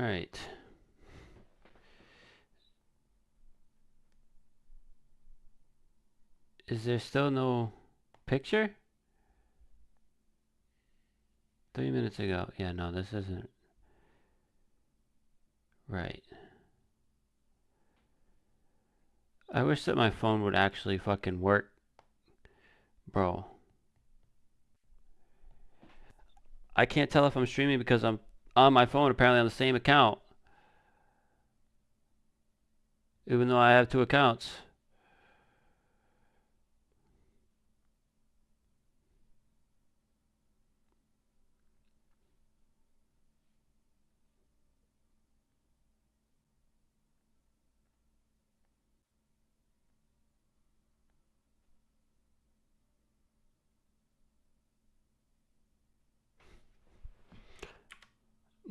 right. Is there still no picture? 3 minutes ago. Yeah, no, this isn't right. I wish that my phone would actually fucking work, bro. I can't tell if I'm streaming because I'm on my phone apparently on the same account. Even though I have two accounts.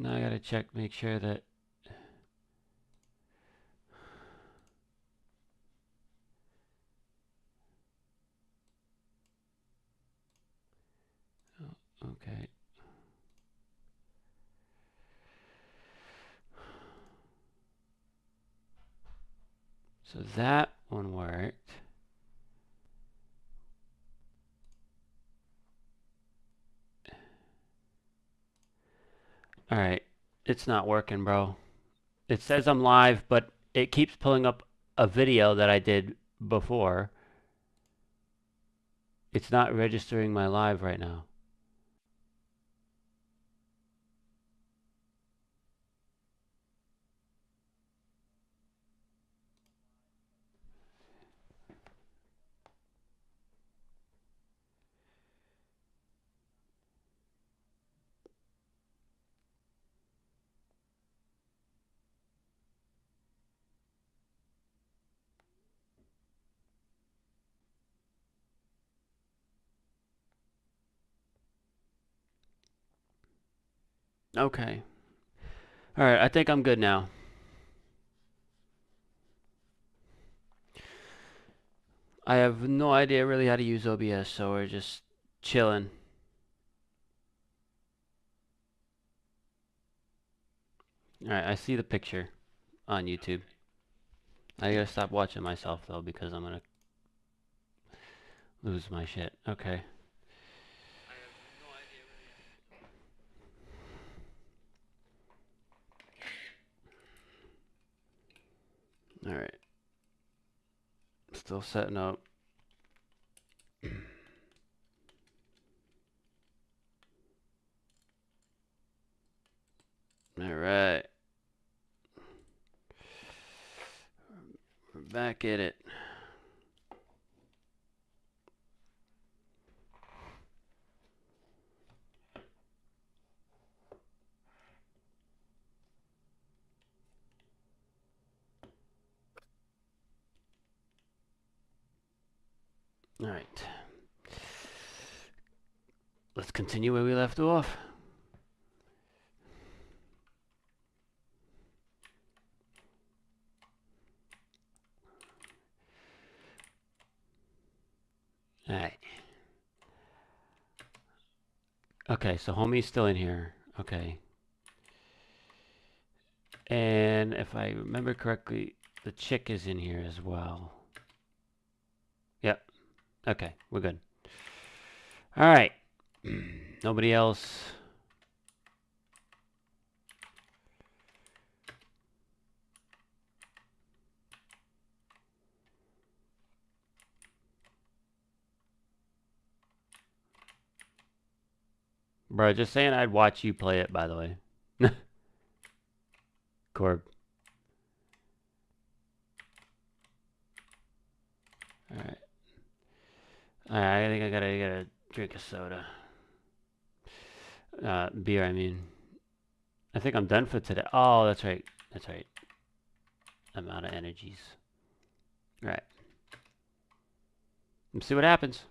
Now I gotta check, make sure that. Okay. So that one worked. Alright. It's not working, bro. It says I'm live, but it keeps pulling up a video that I did before. It's not registering my live right now. Okay. Alright, I think I'm good now. I have no idea really how to use OBS, so we're just chilling. Alright, I see the picture on YouTube. I gotta stop watching myself though because I'm gonna lose my shit. Okay. Alright. Still setting up. Alright. We're back at it. Alright. Let's continue where we left off. Alright. Okay, so homie's still in here. Okay. And if I remember correctly, the chick is in here as well. Yep. Okay, we're good. Alright. Nobody else. Bro, just saying I'd watch you play it, by the way. Corb. Alright. Alright, I think I gotta drink a soda. Beer, I mean. I think I'm done for today. Oh, that's right. That's right. I'm out of energies. Alright. Let's see what happens.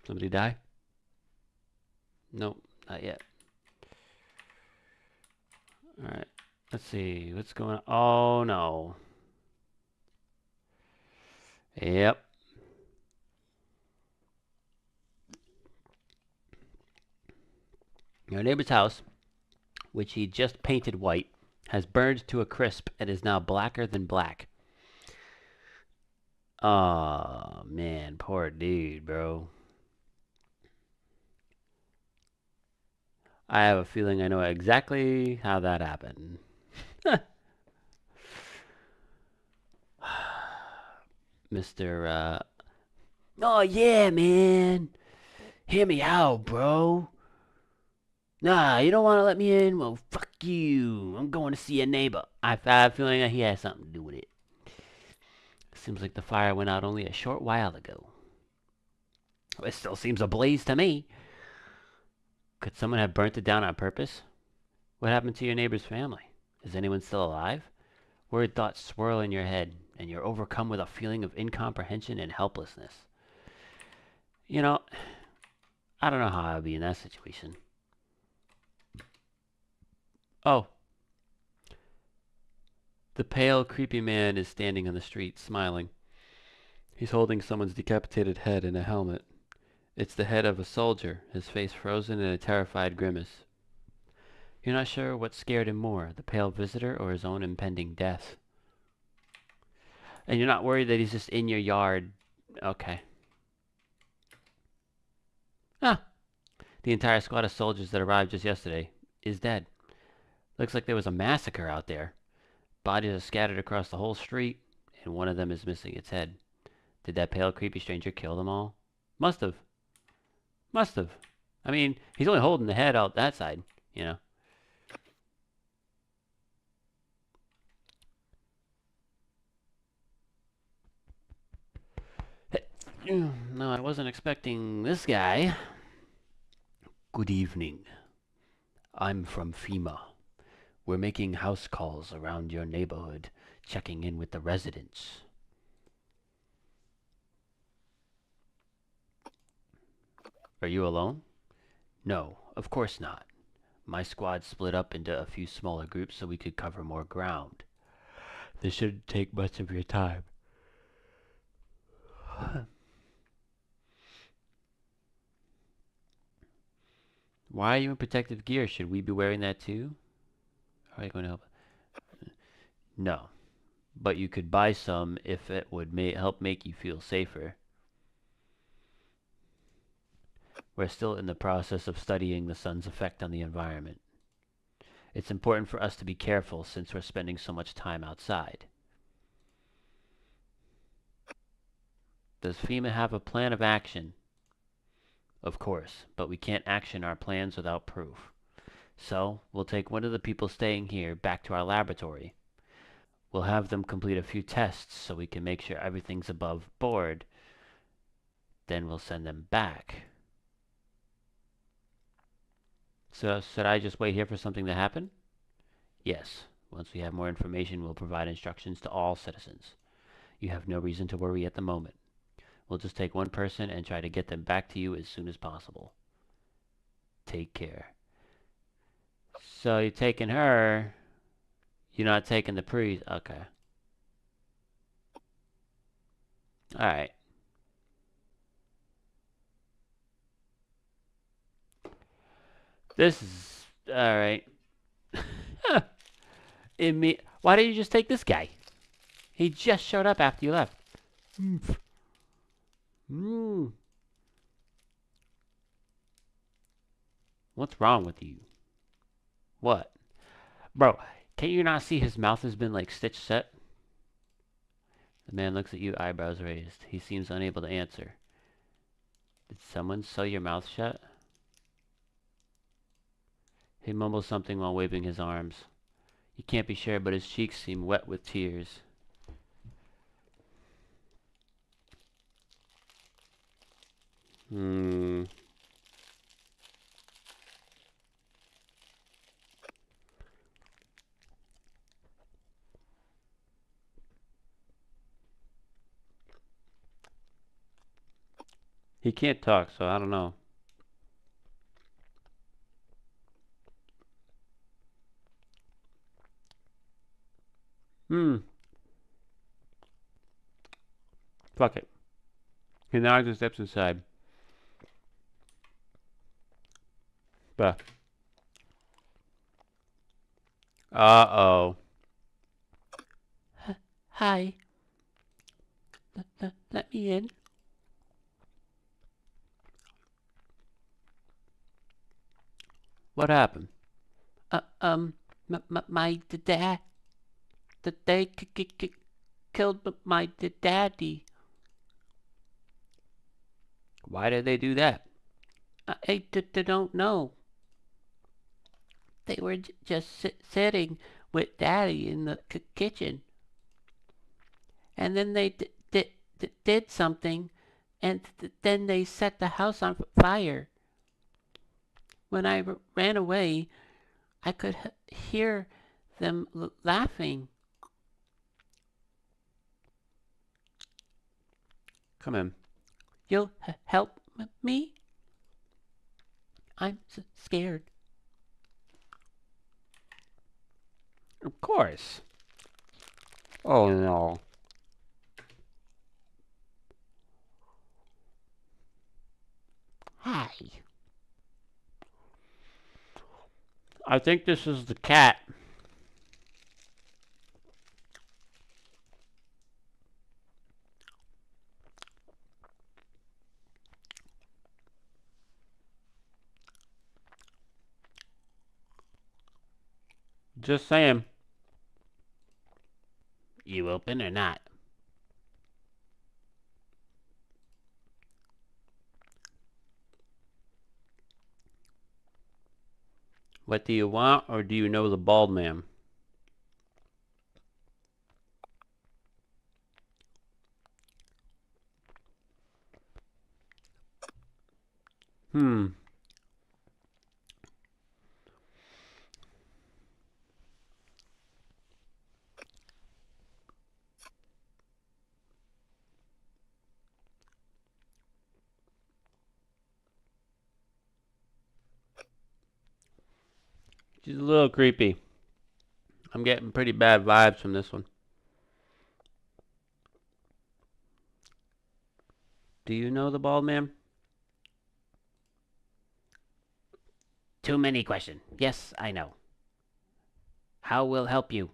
Somebody die? Nope, not yet. Alright. Let's see. What's going on? Oh, no. Yep. Your neighbor's house which he just painted white, has burned to a crisp and is now blacker than black. Oh, man, poor dude, bro. I have a feeling I know exactly how that happened. Mr. Oh, yeah, man. Hear me out, bro. Nah, you don't want to let me in? Well, fuck you. I'm going to see a neighbor. I have a feeling that he has something to do with it. Seems like the fire went out only a short while ago. It still seems ablaze to me. Could someone have burnt it down on purpose? What happened to your neighbor's family? Is anyone still alive? Worried thoughts swirl in your head, and you're overcome with a feeling of incomprehension and helplessness. You know, I don't know how I'd be in that situation. Oh. The pale, creepy man is standing on the street, smiling. He's holding someone's decapitated head in a helmet. It's the head of a soldier, his face frozen in a terrified grimace. You're not sure what scared him more, the pale visitor or his own impending death. And you're not worried that he's just in your yard. Okay. Ah, the entire squad of soldiers that arrived just yesterday is dead. Looks like there was a massacre out there. Bodies are scattered across the whole street, and one of them is missing its head. Did that pale, creepy stranger kill them all? Must have. Must have. I mean, he's only holding the head out that side, you know. No, I wasn't expecting this guy. Good evening. I'm from FEMA. We're making house calls around your neighborhood, checking in with the residents. Are you alone? No, of course not. My squad split up into a few smaller groups so we could cover more ground. This shouldn't take much of your time. Why are you in protective gear? Should we be wearing that too? Are you going to help? No, but you could buy some if it would help make you feel safer. We're still in the process of studying the sun's effect on the environment. It's important for us to be careful since we're spending so much time outside. Does FEMA have a plan of action? Of course, but we can't action our plans without proof. So, we'll take one of the people staying here back to our laboratory. We'll have them complete a few tests so we can make sure everything's above board. Then we'll send them back. So, should I just wait here for something to happen? Yes. Once we have more information, we'll provide instructions to all citizens. You have no reason to worry at the moment. We'll just take one person and try to get them back to you as soon as possible. Take care. So you're taking her. You're not taking the priest. Okay. Alright. This is... Alright. Why didn't you just take this guy? He just showed up after you left. What's wrong with you? What? Bro, can you not see his mouth has been like stitched shut? The man looks at you, eyebrows raised. He seems unable to answer. Did someone sew your mouth shut? He mumbles something while waving his arms. You can't be sure, but his cheeks seem wet with tears. He can't talk, so I don't know. Fuck it. He nods and steps inside. But Uh-oh. Hi. Let me in. What happened? My dad. They killed my daddy. Why did they do that? I don't know. They were just sitting with daddy in the kitchen. And then they did something, and then they set the house on fire. When I ran away, I could hear them laughing. Come in. You'll help me? I'm scared. Of course. Oh no. Hi. I think this is the cat. Just saying. You open or not? What do you want, or do you know the bald man? Hmm. She's a little creepy. I'm getting pretty bad vibes from this one. Do you know the bald man? Too many questions. Yes, I know. How will help you?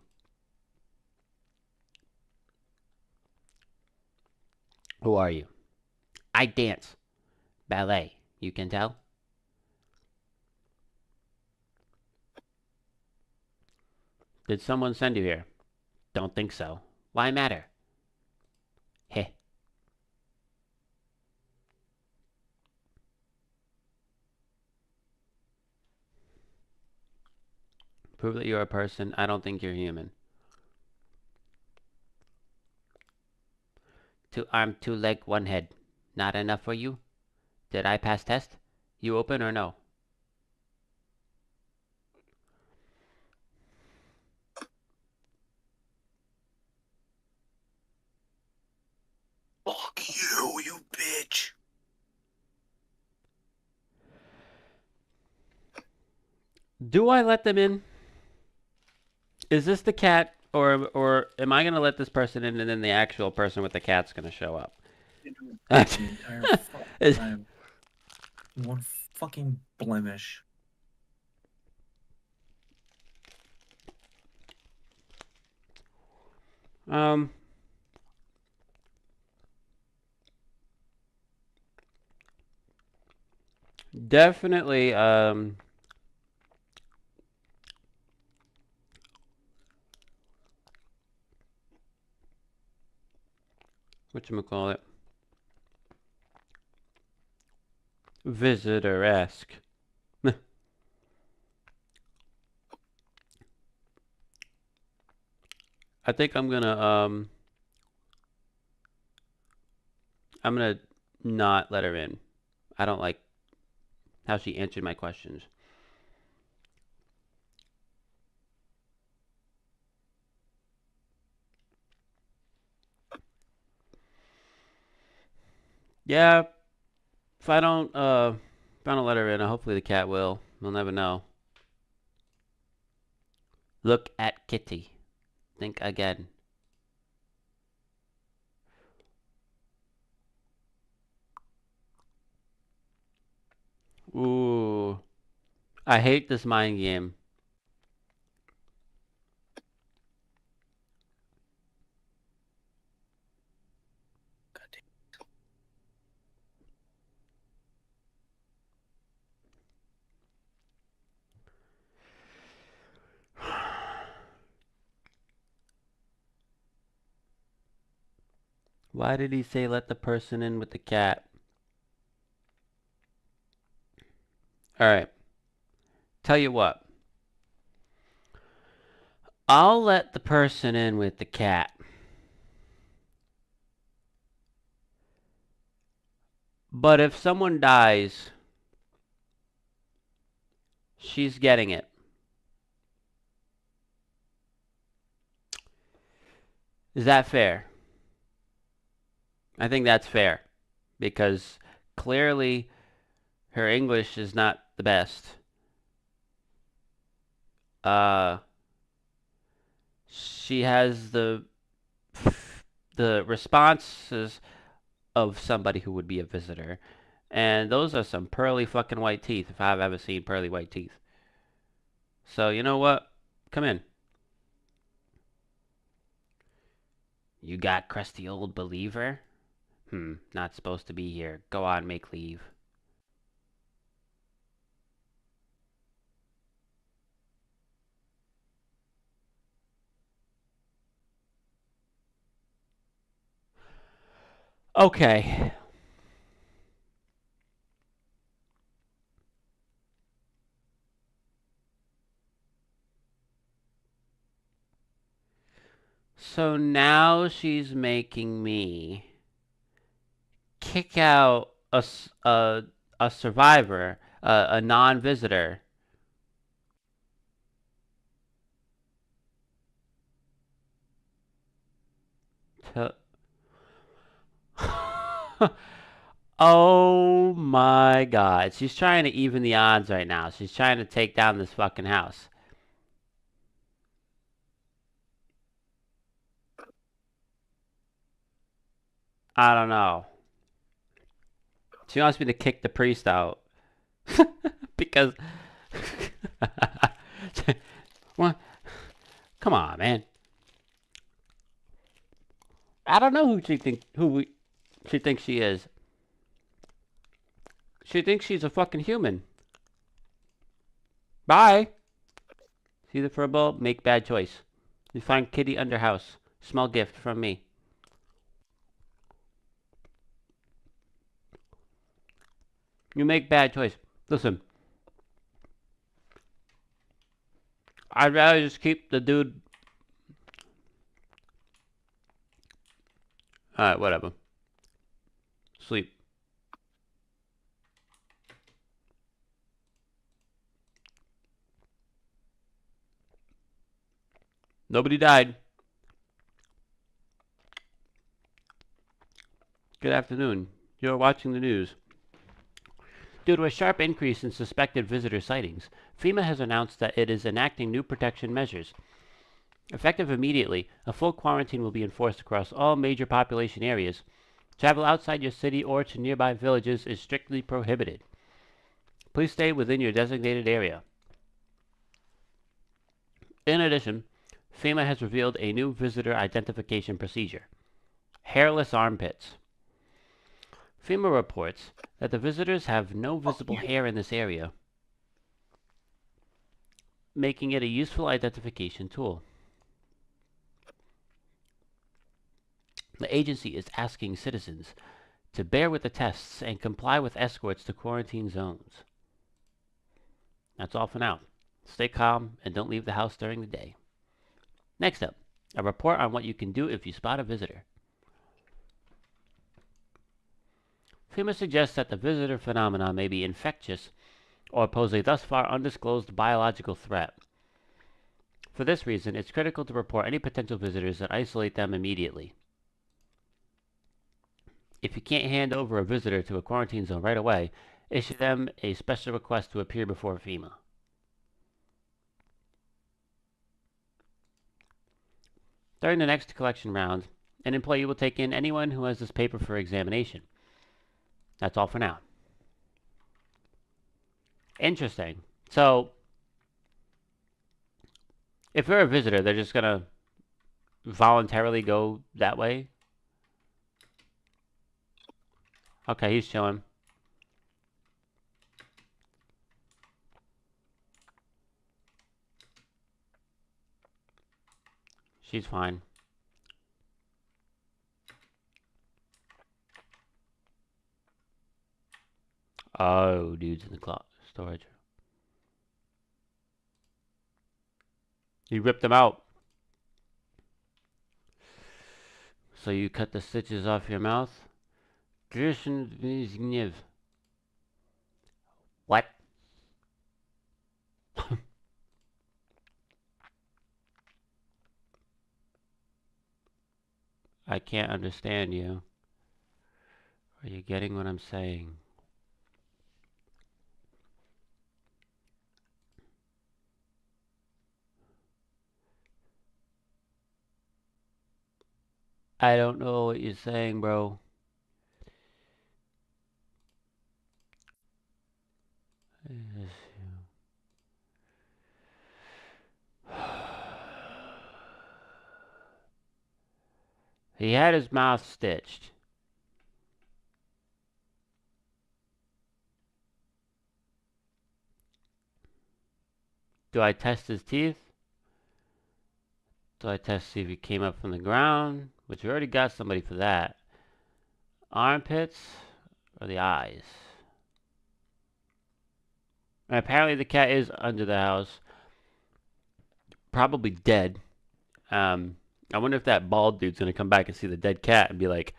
Who are you? I dance. Ballet. You can tell? Did someone send you here? Don't think so. Why matter? Heh. Prove that you're a person. I don't think you're human. 2 arm, 2 leg, 1 head. Not enough for you? Did I pass test? You open or no? Fuck you, you bitch. Do I let them in? Is this the cat, or am I gonna let this person in and then the actual person with the cat's gonna show up? The entire fucking Is- time. One fucking blemish. um, definitely. Whatchamacallit? Visitor-esque. I think I'm gonna not let her in. I don't like how she answered my questions. Yeah, if I don't let her in, hopefully the cat will. We'll never know. Look at Kitty. Think again. Ooh, I hate this mind game. Why did he say let the person in with the cat? Alright. Tell you what. I'll let the person in with the cat. But if someone dies, she's getting it. Is that fair? I think that's fair. Because clearly her English is not the best. She has the responses of somebody who would be a visitor. And those are some pearly fucking white teeth, if I've ever seen pearly white teeth. So, you know what? Come in. You got crusty old believer? Not supposed to be here. Go on, make leave. Okay. So now she's making me kick out a survivor, a non-visitor. To Oh my god. She's trying to even the odds right now. She's trying to take down this fucking house. I don't know. She wants me to kick the priest out. Because what? Come on, man. I don't know who she thinks she is. She thinks she's a fucking human. Bye. See the furball? Make bad choice. You find kitty under house. Small gift from me. You make bad choice. Listen. I'd rather just keep the dude. Alright, whatever. Sleep. Nobody died. Good afternoon. You're watching the news. Due to a sharp increase in suspected visitor sightings, FEMA has announced that it is enacting new protection measures. Effective immediately, a full quarantine will be enforced across all major population areas. Travel outside your city or to nearby villages is strictly prohibited. Please stay within your designated area. In addition, FEMA has revealed a new visitor identification procedure: hairless armpits. FEMA reports that the visitors have no visible hair in this area, making it a useful identification tool. The agency is asking citizens to bear with the tests and comply with escorts to quarantine zones. That's all for now. Stay calm and don't leave the house during the day. Next up, a report on what you can do if you spot a visitor. FEMA suggests that the visitor phenomenon may be infectious or pose a thus far undisclosed biological threat. For this reason, it's critical to report any potential visitors and isolate them immediately. If you can't hand over a visitor to a quarantine zone right away, issue them a special request to appear before FEMA. During the next collection round, an employee will take in anyone who has this paper for examination. That's all for now. Interesting. So, if you're a visitor, they're just going to voluntarily go that way? Okay, he's chilling. She's fine. Oh, dude's in the storage. He ripped them out. So you cut the stitches off your mouth? What? I can't understand you. Are you getting what I'm saying? I don't know what you're saying, bro. He had his mouth stitched. Do I test his teeth? Do I test to see if he came up from the ground? Which we already got somebody for that. Armpits or the eyes? And apparently the cat is under the house. Probably dead. I wonder if that bald dude's gonna come back and see the dead cat and be like,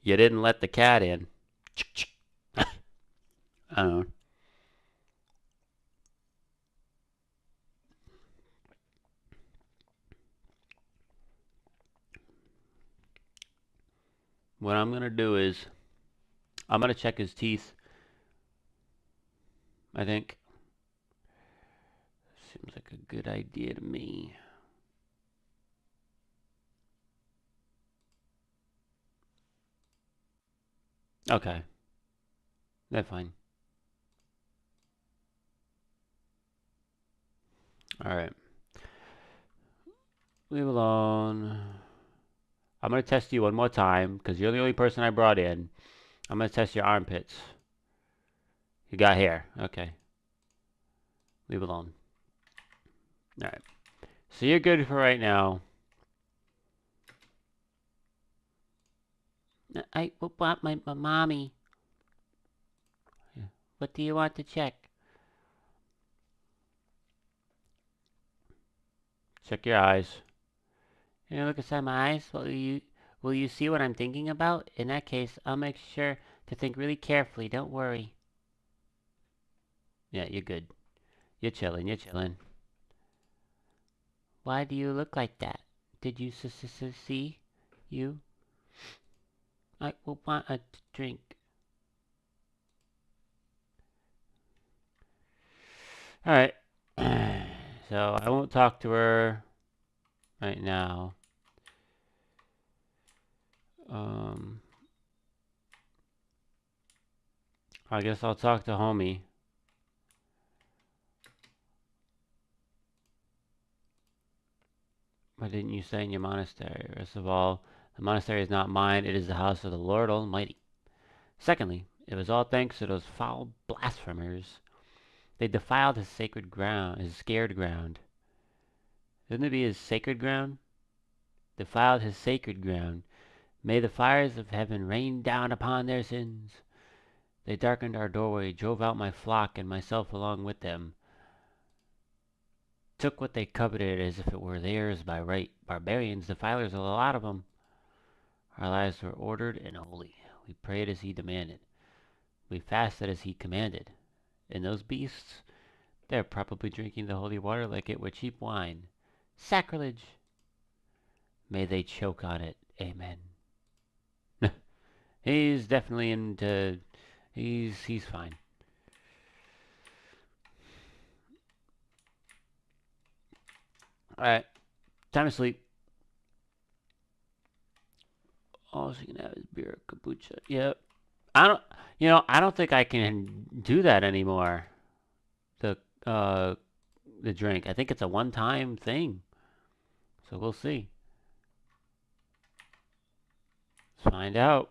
"You didn't let the cat in." I don't know. What I'm gonna do is I'm gonna check his teeth. I think seems like a good idea to me. Okay, that's fine. All right, leave alone. I'm gonna test you one more time because you're the only person I brought in. I'm gonna test your armpits. You got hair. Okay. Leave alone. Alright. So you're good for right now. I want my mommy. What do you want to check? Check your eyes. You gonna look inside my eyes? Will you see what I'm thinking about? In that case, I'll make sure to think really carefully. Don't worry. Yeah, you're good. You're chilling. You're chilling. Why do you look like that? Did you see you? I will want a drink. Alright. So I won't talk to her right now. I guess I'll talk to homie. Why didn't you stay in your monastery? First of all, the monastery is not mine, it is the house of the Lord Almighty. Secondly, it was all thanks to those foul blasphemers. They defiled his sacred ground, his scared ground. Shouldn't it be his sacred ground? Defiled his sacred ground. May the fires of heaven rain down upon their sins. They darkened our doorway, drove out my flock and myself along with them. Took what they coveted as if it were theirs by right. Barbarians, defilers, a lot of them. Our lives were ordered and holy. We prayed as he demanded. We fasted as he commanded. And those beasts, they're probably drinking the holy water like it were cheap wine. Sacrilege! May they choke on it. Amen. He's definitely into... He's fine. Alright. Time to sleep. All she can have is beer, kombucha. Yep. I don't think I can do that anymore. The drink. I think it's a one-time thing. So we'll see. Let's find out.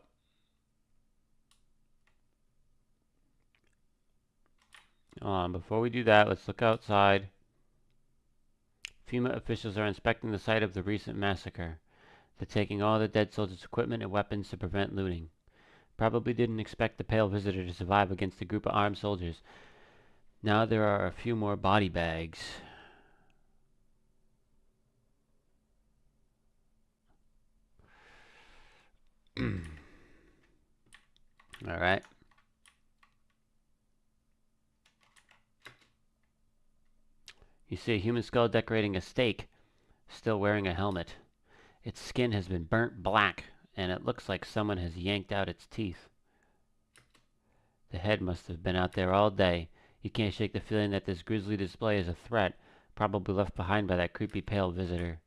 Before we do that, let's look outside. FEMA officials are inspecting the site of the recent massacre. They're taking all the dead soldiers' equipment and weapons to prevent looting. Probably didn't expect the pale visitor to survive against a group of armed soldiers. Now there are a few more body bags. Alright. You see a human skull decorating a stake, still wearing a helmet. Its skin has been burnt black, and it looks like someone has yanked out its teeth. The head must have been out there all day. You can't shake the feeling that this grisly display is a threat, probably left behind by that creepy pale visitor.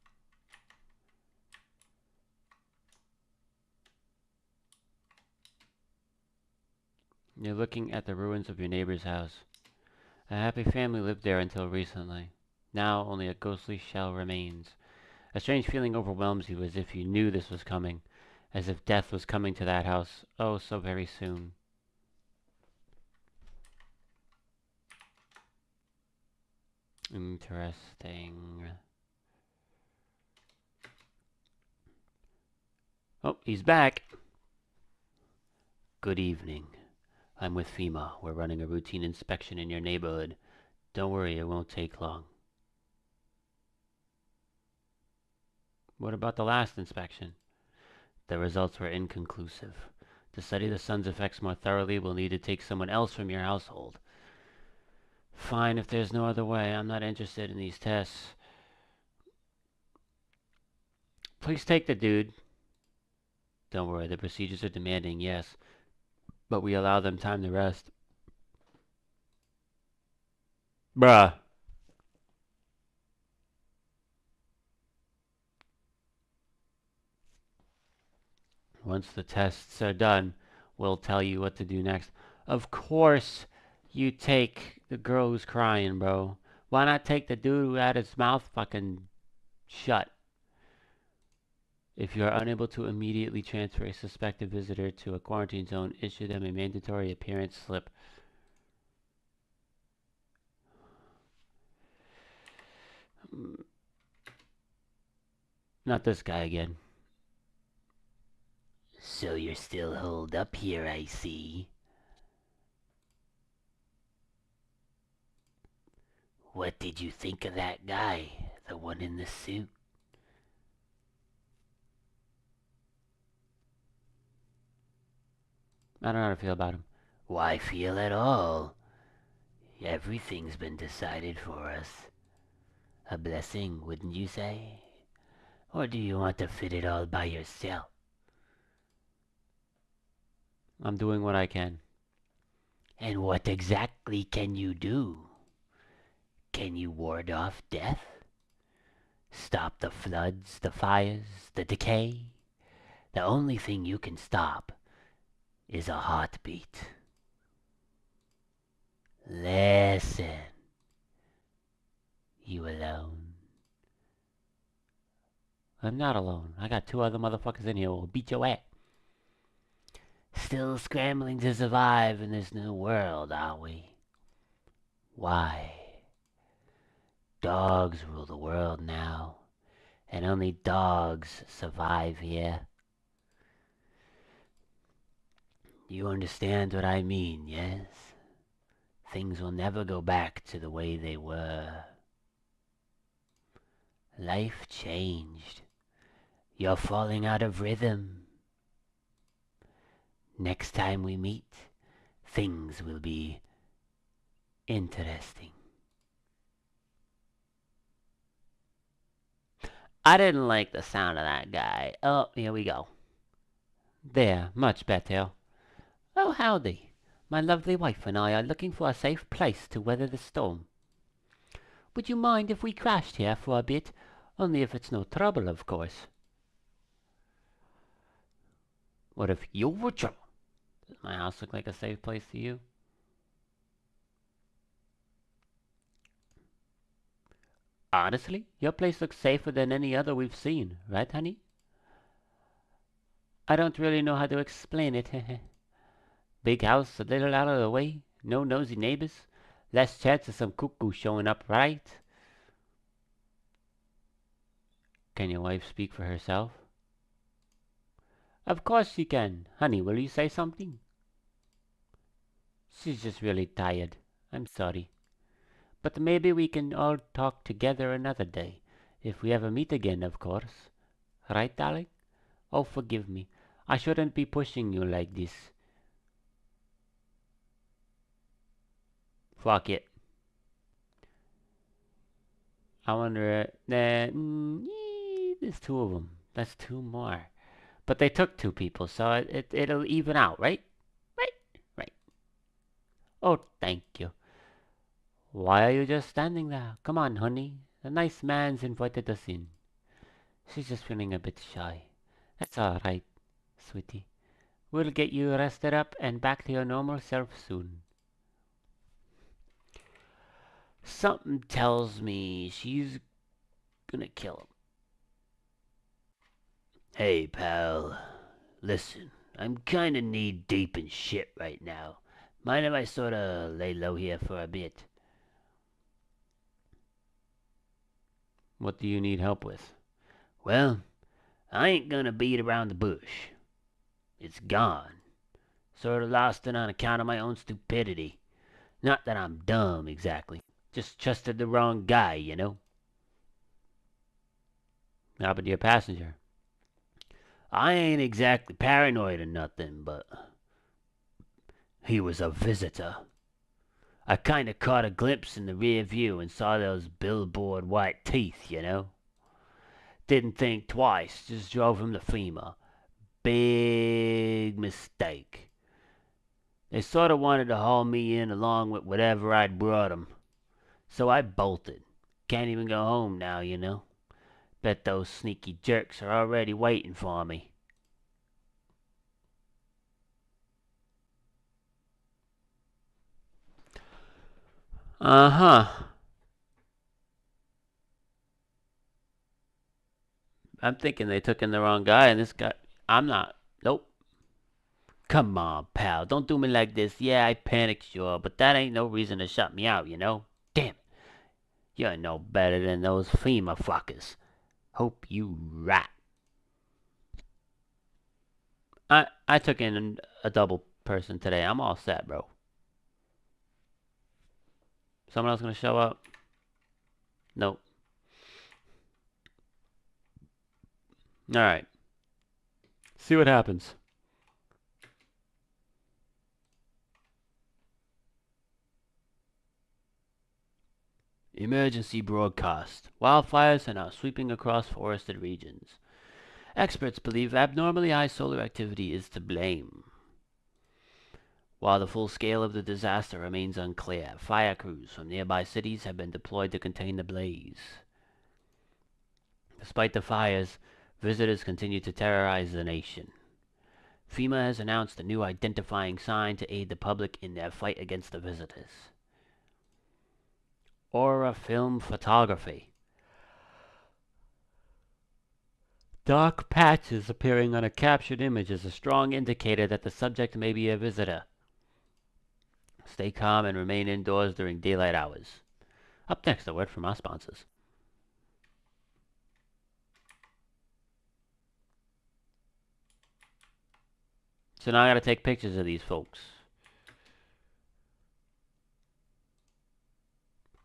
You're looking at the ruins of your neighbor's house. A happy family lived there until recently. Now only a ghostly shell remains. A strange feeling overwhelms you, as if you knew this was coming, as if death was coming to that house, oh, so very soon. Interesting. Oh, he's back. Good evening. I'm with FEMA. We're running a routine inspection in your neighborhood. Don't worry, it won't take long. What about the last inspection? The results were inconclusive. To study the sun's effects more thoroughly, we'll need to take someone else from your household. Fine, if there's no other way. I'm not interested in these tests. Please take the dude. Don't worry, the procedures are demanding, yes, but we allow them time to rest. Bruh. Once the tests are done, we'll tell you what to do next. Of course you take the girl who's crying, bro. Why not take the dude who had his mouth fucking shut? If you are unable to immediately transfer a suspected visitor to a quarantine zone, issue them a mandatory appearance slip. Not this guy again. So you're still holed up here, I see. What did you think of that guy? The one in the suit? I don't know how to feel about him. Why feel at all? Everything's been decided for us. A blessing, wouldn't you say? Or do you want to fit it all by yourself? I'm doing what I can. And what exactly can you do? Can you ward off death? Stop the floods, the fires, the decay? The only thing you can stop is a heartbeat. Listen. You alone? I'm not alone. I got two other motherfuckers in here who will beat your ass. Still scrambling to survive in this new world, are we? Why? Dogs rule the world now, and only dogs survive here. You understand what I mean, yes? Things will never go back to the way they were. Life changed. You're falling out of rhythm. Next time we meet, things will be interesting. I didn't like the sound of that guy. Oh, here we go. There, much better. Oh, howdy. My lovely wife and I are looking for a safe place to weather the storm. Would you mind if we crashed here for a bit? Only if it's no trouble, of course. What if you were trouble? Does my house look like a safe place to you? Honestly, your place looks safer than any other we've seen, right, honey? I don't really know how to explain it. Big house, a little out of the way, no nosy neighbors, less chance of some cuckoo showing up, right? Can your wife speak for herself? Of course she can. Honey, will you say something? She's just really tired. I'm sorry. But maybe we can all talk together another day. If we ever meet again, of course. Right, darling? Oh, forgive me. I shouldn't be pushing you like this. Fuck it. I wonder... there's two of them. That's two more. But they took two people, so it'll even out, right? Right. Oh, thank you. Why are you just standing there? Come on, honey. The nice man's invited us in. She's just feeling a bit shy. That's all right, sweetie. We'll get you rested up and back to your normal self soon. Something tells me she's gonna kill him. Hey, pal. Listen, I'm kinda knee-deep in shit right now. Mind if I sorta lay low here for a bit? What do you need help with? Well, I ain't gonna beat around the bush. It's gone. Sorta lost it on account of my own stupidity. Not that I'm dumb, exactly. Just trusted the wrong guy, you know? How about your passenger? I ain't exactly paranoid or nothing, but he was a visitor. I kinda caught a glimpse in the rear view and saw those billboard white teeth, you know? Didn't think twice, just drove him to FEMA. Big mistake. They sorta wanted to haul me in along with whatever I'd brought 'em. So I bolted. Can't even go home now, you know? Bet those sneaky jerks are already waiting for me. Uh-huh. I'm thinking they took in the wrong guy, and this guy... I'm not... Nope. Come on, pal. Don't do me like this. Yeah, I panicked, sure, but that ain't no reason to shut me out, you know? Damn it. You're no better than those FEMA fuckers. Hope you rat. I took in a double person today. I'm all set, bro. Someone else gonna show up? Nope. Alright. See what happens. Emergency broadcast. Wildfires are now sweeping across forested regions. Experts believe abnormally high solar activity is to blame. While the full scale of the disaster remains unclear, fire crews from nearby cities have been deployed to contain the blaze. Despite the fires, visitors continue to terrorize the nation. FEMA has announced a new identifying sign to aid the public in their fight against the visitors. Aura Film Photography. Dark patches appearing on a captured image is a strong indicator that the subject may be a visitor. Stay calm and remain indoors during daylight hours. Up next, a word from our sponsors. So now I gotta take pictures of these folks.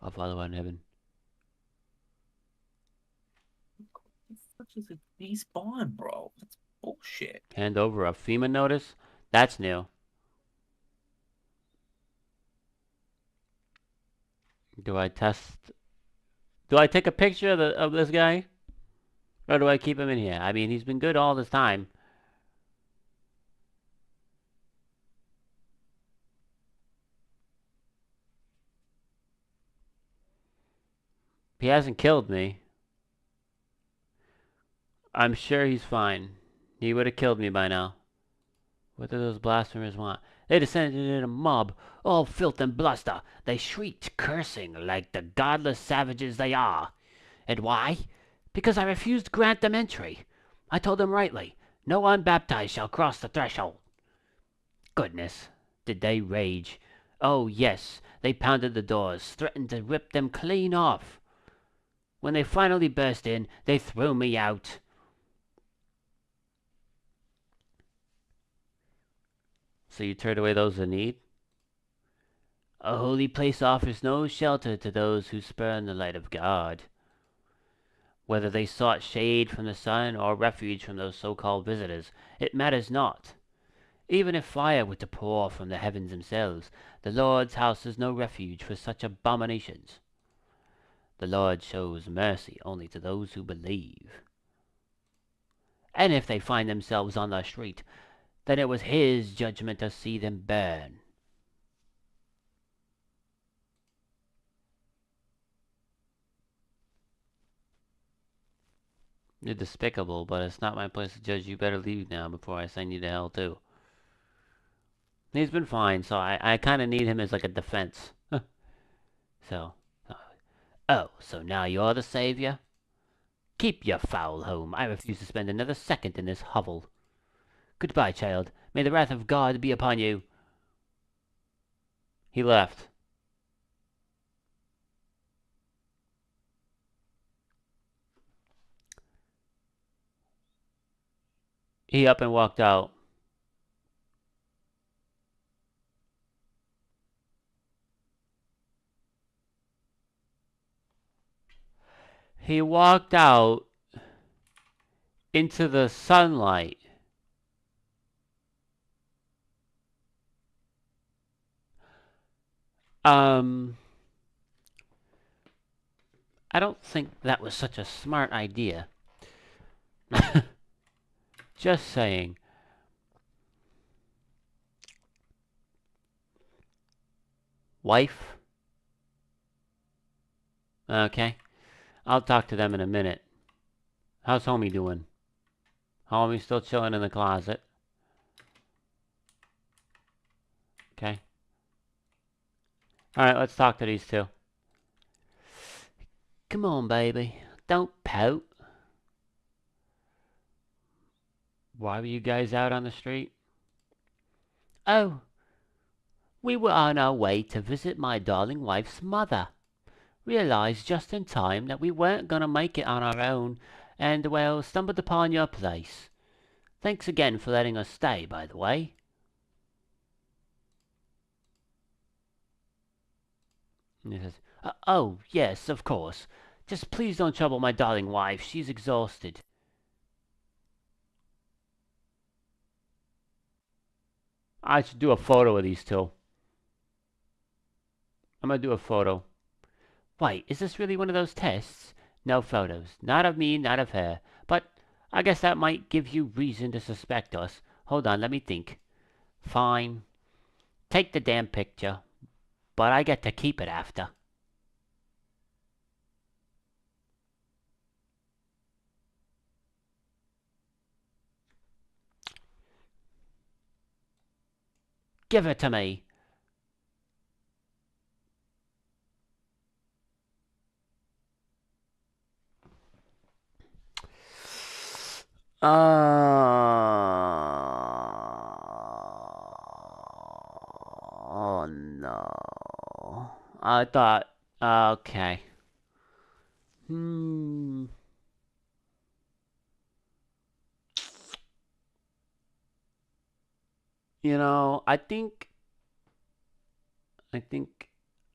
Our Father in heaven. What is a despawn, bro? That's bullshit. Hand over a FEMA notice? That's new. Do I take a picture of this guy? Or do I keep him in here? I mean, he's been good all this time. He hasn't killed me. I'm sure he's fine. He would have killed me by now. What do those blasphemers want? They descended in a mob, all filth and bluster. They shrieked, cursing like the godless savages they are. And why? Because I refused to grant them entry. I told them rightly, no unbaptized shall cross the threshold. Goodness, did they rage. Oh, yes, they pounded the doors, threatened to rip them clean off. When they finally burst in, they threw me out. So you turned away those in need? A holy place offers no shelter to those who spurn the light of God. Whether they sought shade from the sun or refuge from those so-called visitors, it matters not. Even if fire were to pour from the heavens themselves, the Lord's house is no refuge for such abominations. The Lord shows mercy only to those who believe. And if they find themselves on the street, then it was his judgment to see them burn. You're despicable, but it's not my place to judge. You better leave now before I send you to hell, too. He's been fine, so I kind of need him as like a defense. So, so now you're the savior? Keep your foul home. I refuse to spend another second in this hovel. Goodbye, child. May the wrath of God be upon you. He left. He up and walked out. He walked out into the sunlight. I don't think that was such a smart idea. Just saying. Wife? Okay. I'll talk to them in a minute. How's homie doing? Homie's still chilling in the closet. Okay. Alright, let's talk to these two. Come on, baby. Don't pout. Why were you guys out on the street? Oh, we were on our way to visit my darling wife's mother. Realized just in time that we weren't gonna make it on our own, and, well, stumbled upon your place. Thanks again for letting us stay, by the way. And he says, oh, yes, of course. Just please don't trouble my darling wife. She's exhausted. I should do a photo of these two. I'm gonna do a photo. Wait, is this really one of those tests? No photos. Not of me, not of her. But I guess that might give you reason to suspect us. Hold on, let me think. Fine. Take the damn picture. But I get to keep it after. Give it to me. Oh no. I thought, okay. You know, I think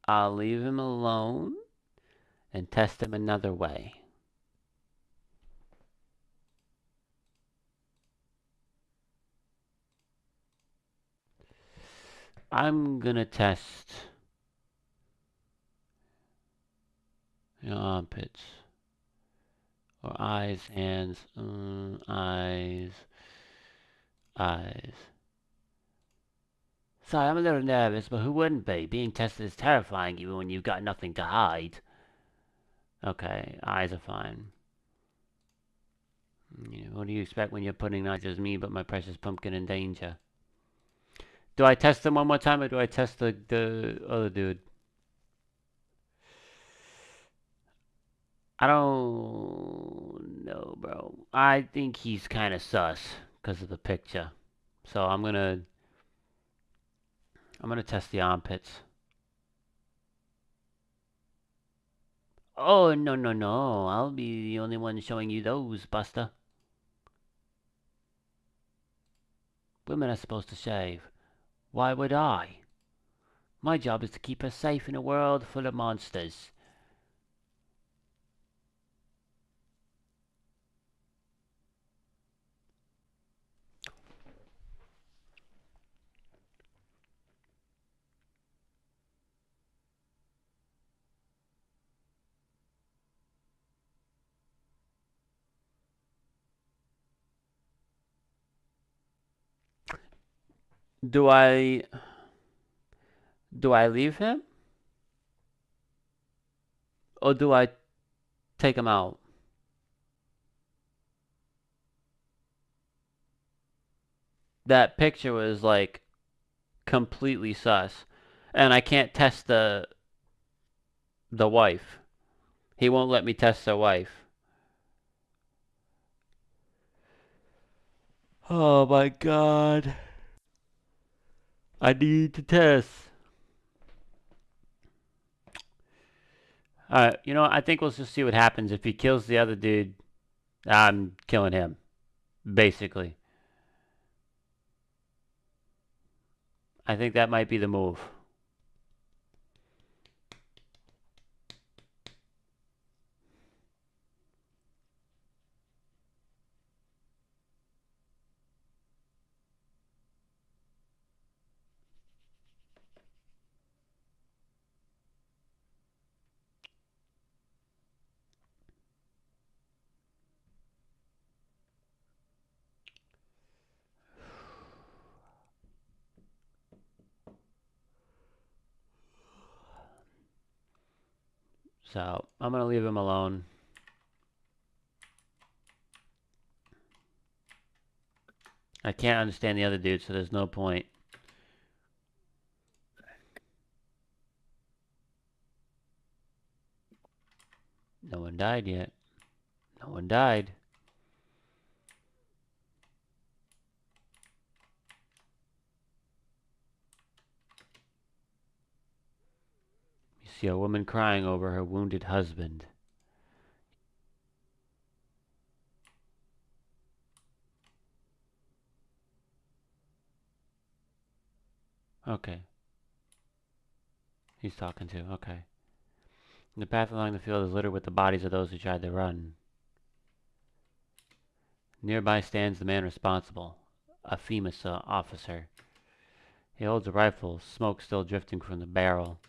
I'll leave him alone and test him another way. I'm gonna test your armpits. Or eyes, hands, eyes. Sorry, I'm a little nervous, but who wouldn't be? Being tested is terrifying even when you've got nothing to hide. Okay, eyes are fine. Yeah, what do you expect when you're putting not just me, but my precious pumpkin in danger? Do I test them one more time, or do I test the other dude? I don't know, bro. I think he's kind of sus because of the picture. So I'm gonna test the armpits. Oh, no, no, no. I'll be the only one showing you those, Buster. Women are supposed to shave. Why would I? My job is to keep her safe in a world full of monsters. Do I leave him? Or do I take him out? That picture was like completely sus. And I can't test the wife. He won't let me test the wife. Oh my god. I need to test. Alright, you know what? I think we'll just see what happens. If he kills the other dude, I'm killing him. Basically. I think that might be the move. So, I'm going to leave him alone. I can't understand the other dude, so there's no point. No one died yet. No one died. You see a woman crying over her wounded husband. Okay. He's talking to. Okay. The path along the field is littered with the bodies of those who tried to run. Nearby stands the man responsible, a FEMA officer. He holds a rifle, smoke still drifting from the barrel.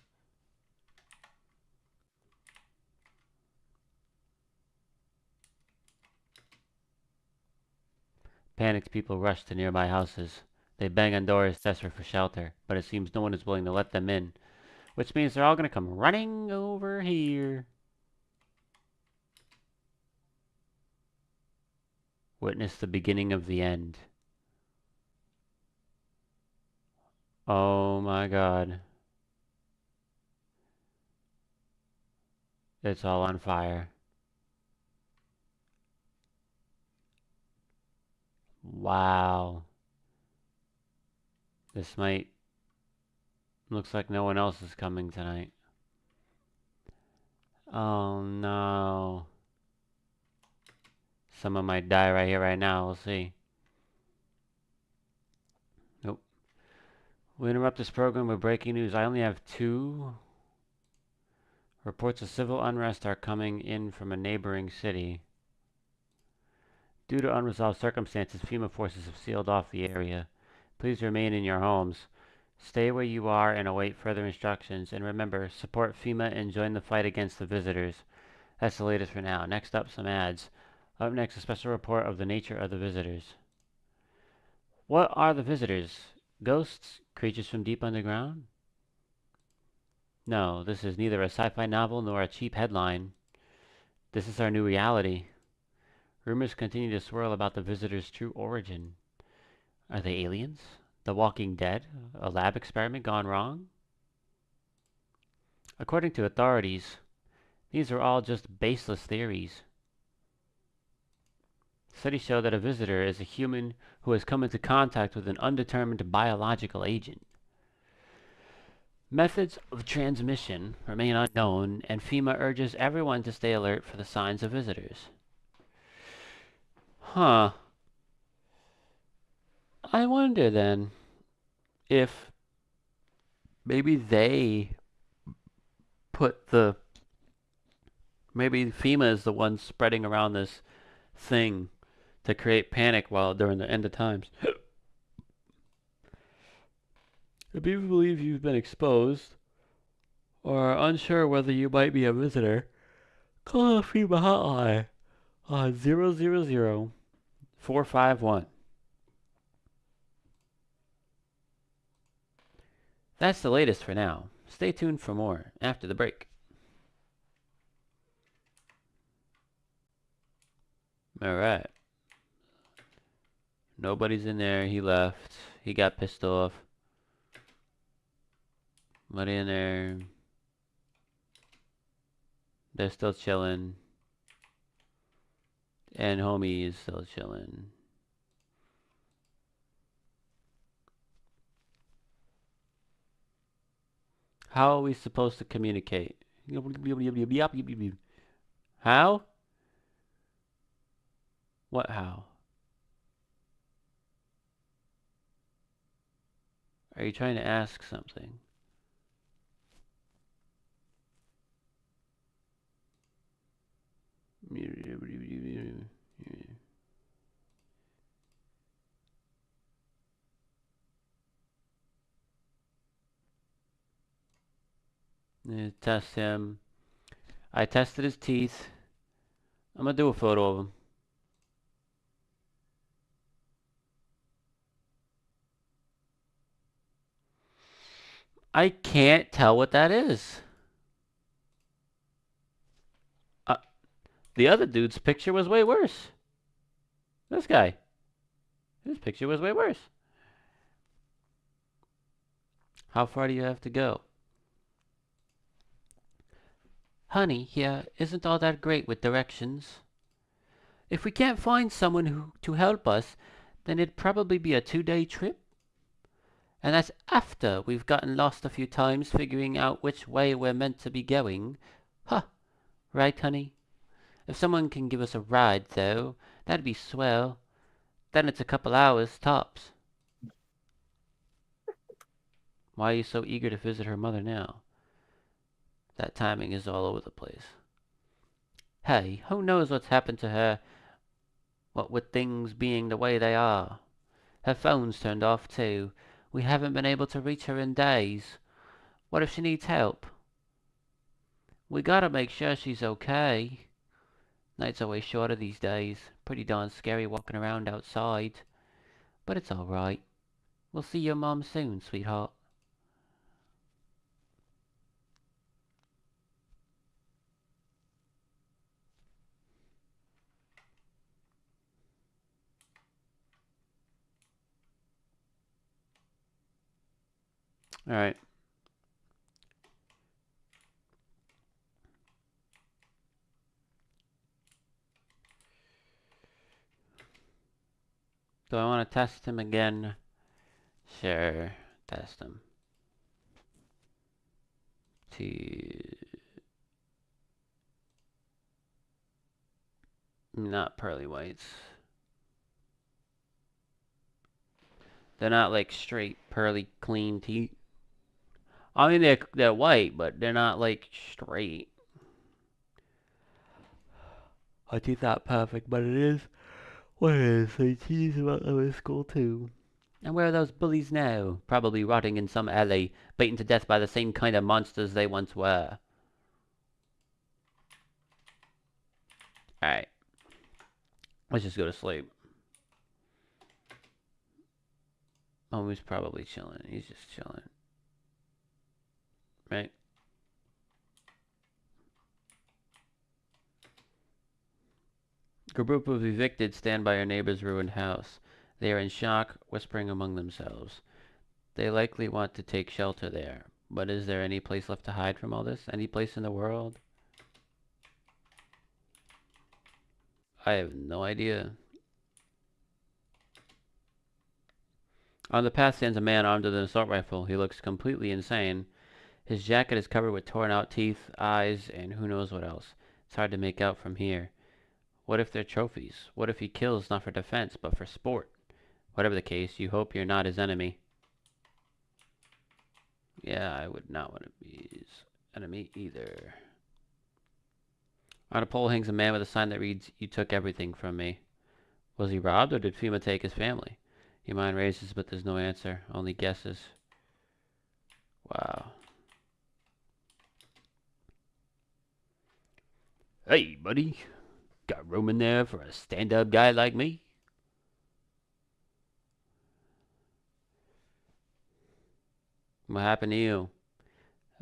Panicked people rush to nearby houses. They bang on doors, desperate for shelter, but it seems no one is willing to let them in, which means they're all going to come running over here. Witness the beginning of the end. Oh my god. It's all on fire. Wow. This might... Looks like no one else is coming tonight. Oh no. Someone might die right here, right now. We'll see. Nope. We interrupt this program with breaking news. I only have 2. Reports of civil unrest are coming in from a neighboring city. Due to unresolved circumstances, FEMA forces have sealed off the area. Please remain in your homes. Stay where you are and await further instructions. And remember, support FEMA and join the fight against the visitors. That's the latest for now. Next up, some ads. Up next, a special report of the nature of the visitors. What are the visitors? Ghosts? Creatures from deep underground? No, this is neither a sci-fi novel nor a cheap headline. This is our new reality. Rumors continue to swirl about the visitors' true origin. Are they aliens? The Walking Dead? A lab experiment gone wrong? According to authorities, these are all just baseless theories. Studies show that a visitor is a human who has come into contact with an undetermined biological agent. Methods of transmission remain unknown, and FEMA urges everyone to stay alert for the signs of visitors. Huh. I wonder then if maybe they put the... Maybe FEMA is the one spreading around this thing to create panic while during the end of times. If you believe you've been exposed or are unsure whether you might be a visitor, call the FEMA hotline on 000-451. That's the latest for now. Stay tuned for more after the break. Alright. Nobody's in there. He left. He got pissed off. Nobody in there. They're still chilling. And homie is still chilling. How are we supposed to communicate? How? What how? Are you trying to ask something? Test him. I tested his teeth. I'm gonna do a photo of him. I can't tell what that is. The other dude's picture was way worse. This guy. His picture was way worse. How far do you have to go? Honey here isn't all that great with directions. If we can't find someone to help us, then it'd probably be a 2-day trip. And that's after we've gotten lost a few times figuring out which way we're meant to be going. Huh. Right, honey? If someone can give us a ride, though, that'd be swell. Then it's a couple hours, tops. Why are you so eager to visit her mother now? That timing is all over the place. Hey, who knows what's happened to her, what with things being the way they are. Her phone's turned off, too. We haven't been able to reach her in days. What if she needs help? We gotta make sure she's okay. Night's always shorter these days. Pretty darn scary walking around outside. But it's alright. We'll see your mom soon, sweetheart. Alright. Do I want to test him again? Sure. Test him. Not pearly whites. They're not like straight, pearly, clean teeth. I mean, they're white, but they're not like straight. My teeth not perfect, but it is what it is. They tease about them in school too. And where are those bullies now? Probably rotting in some alley, beaten to death by the same kind of monsters they once were. Alright. Let's just go to sleep. Oh, he's probably chilling. He's just chilling. Right? A group of evicted stand by a neighbor's ruined house. They are in shock, whispering among themselves. They likely want to take shelter there. But is there any place left to hide from all this? Any place in the world? I have no idea. On the path stands a man armed with an assault rifle. He looks completely insane. His jacket is covered with torn out teeth, eyes, and who knows what else. It's hard to make out from here. What if they're trophies? What if he kills not for defense, but for sport? Whatever the case, you hope you're not his enemy. Yeah, I would not want to be his enemy either. On a pole hangs a man with a sign that reads, "You took everything from me." Was he robbed, or did FEMA take his family? Your mind races, but there's no answer. Only guesses. Wow. Hey, buddy. Got room in there for a stand-up guy like me? What happened to you?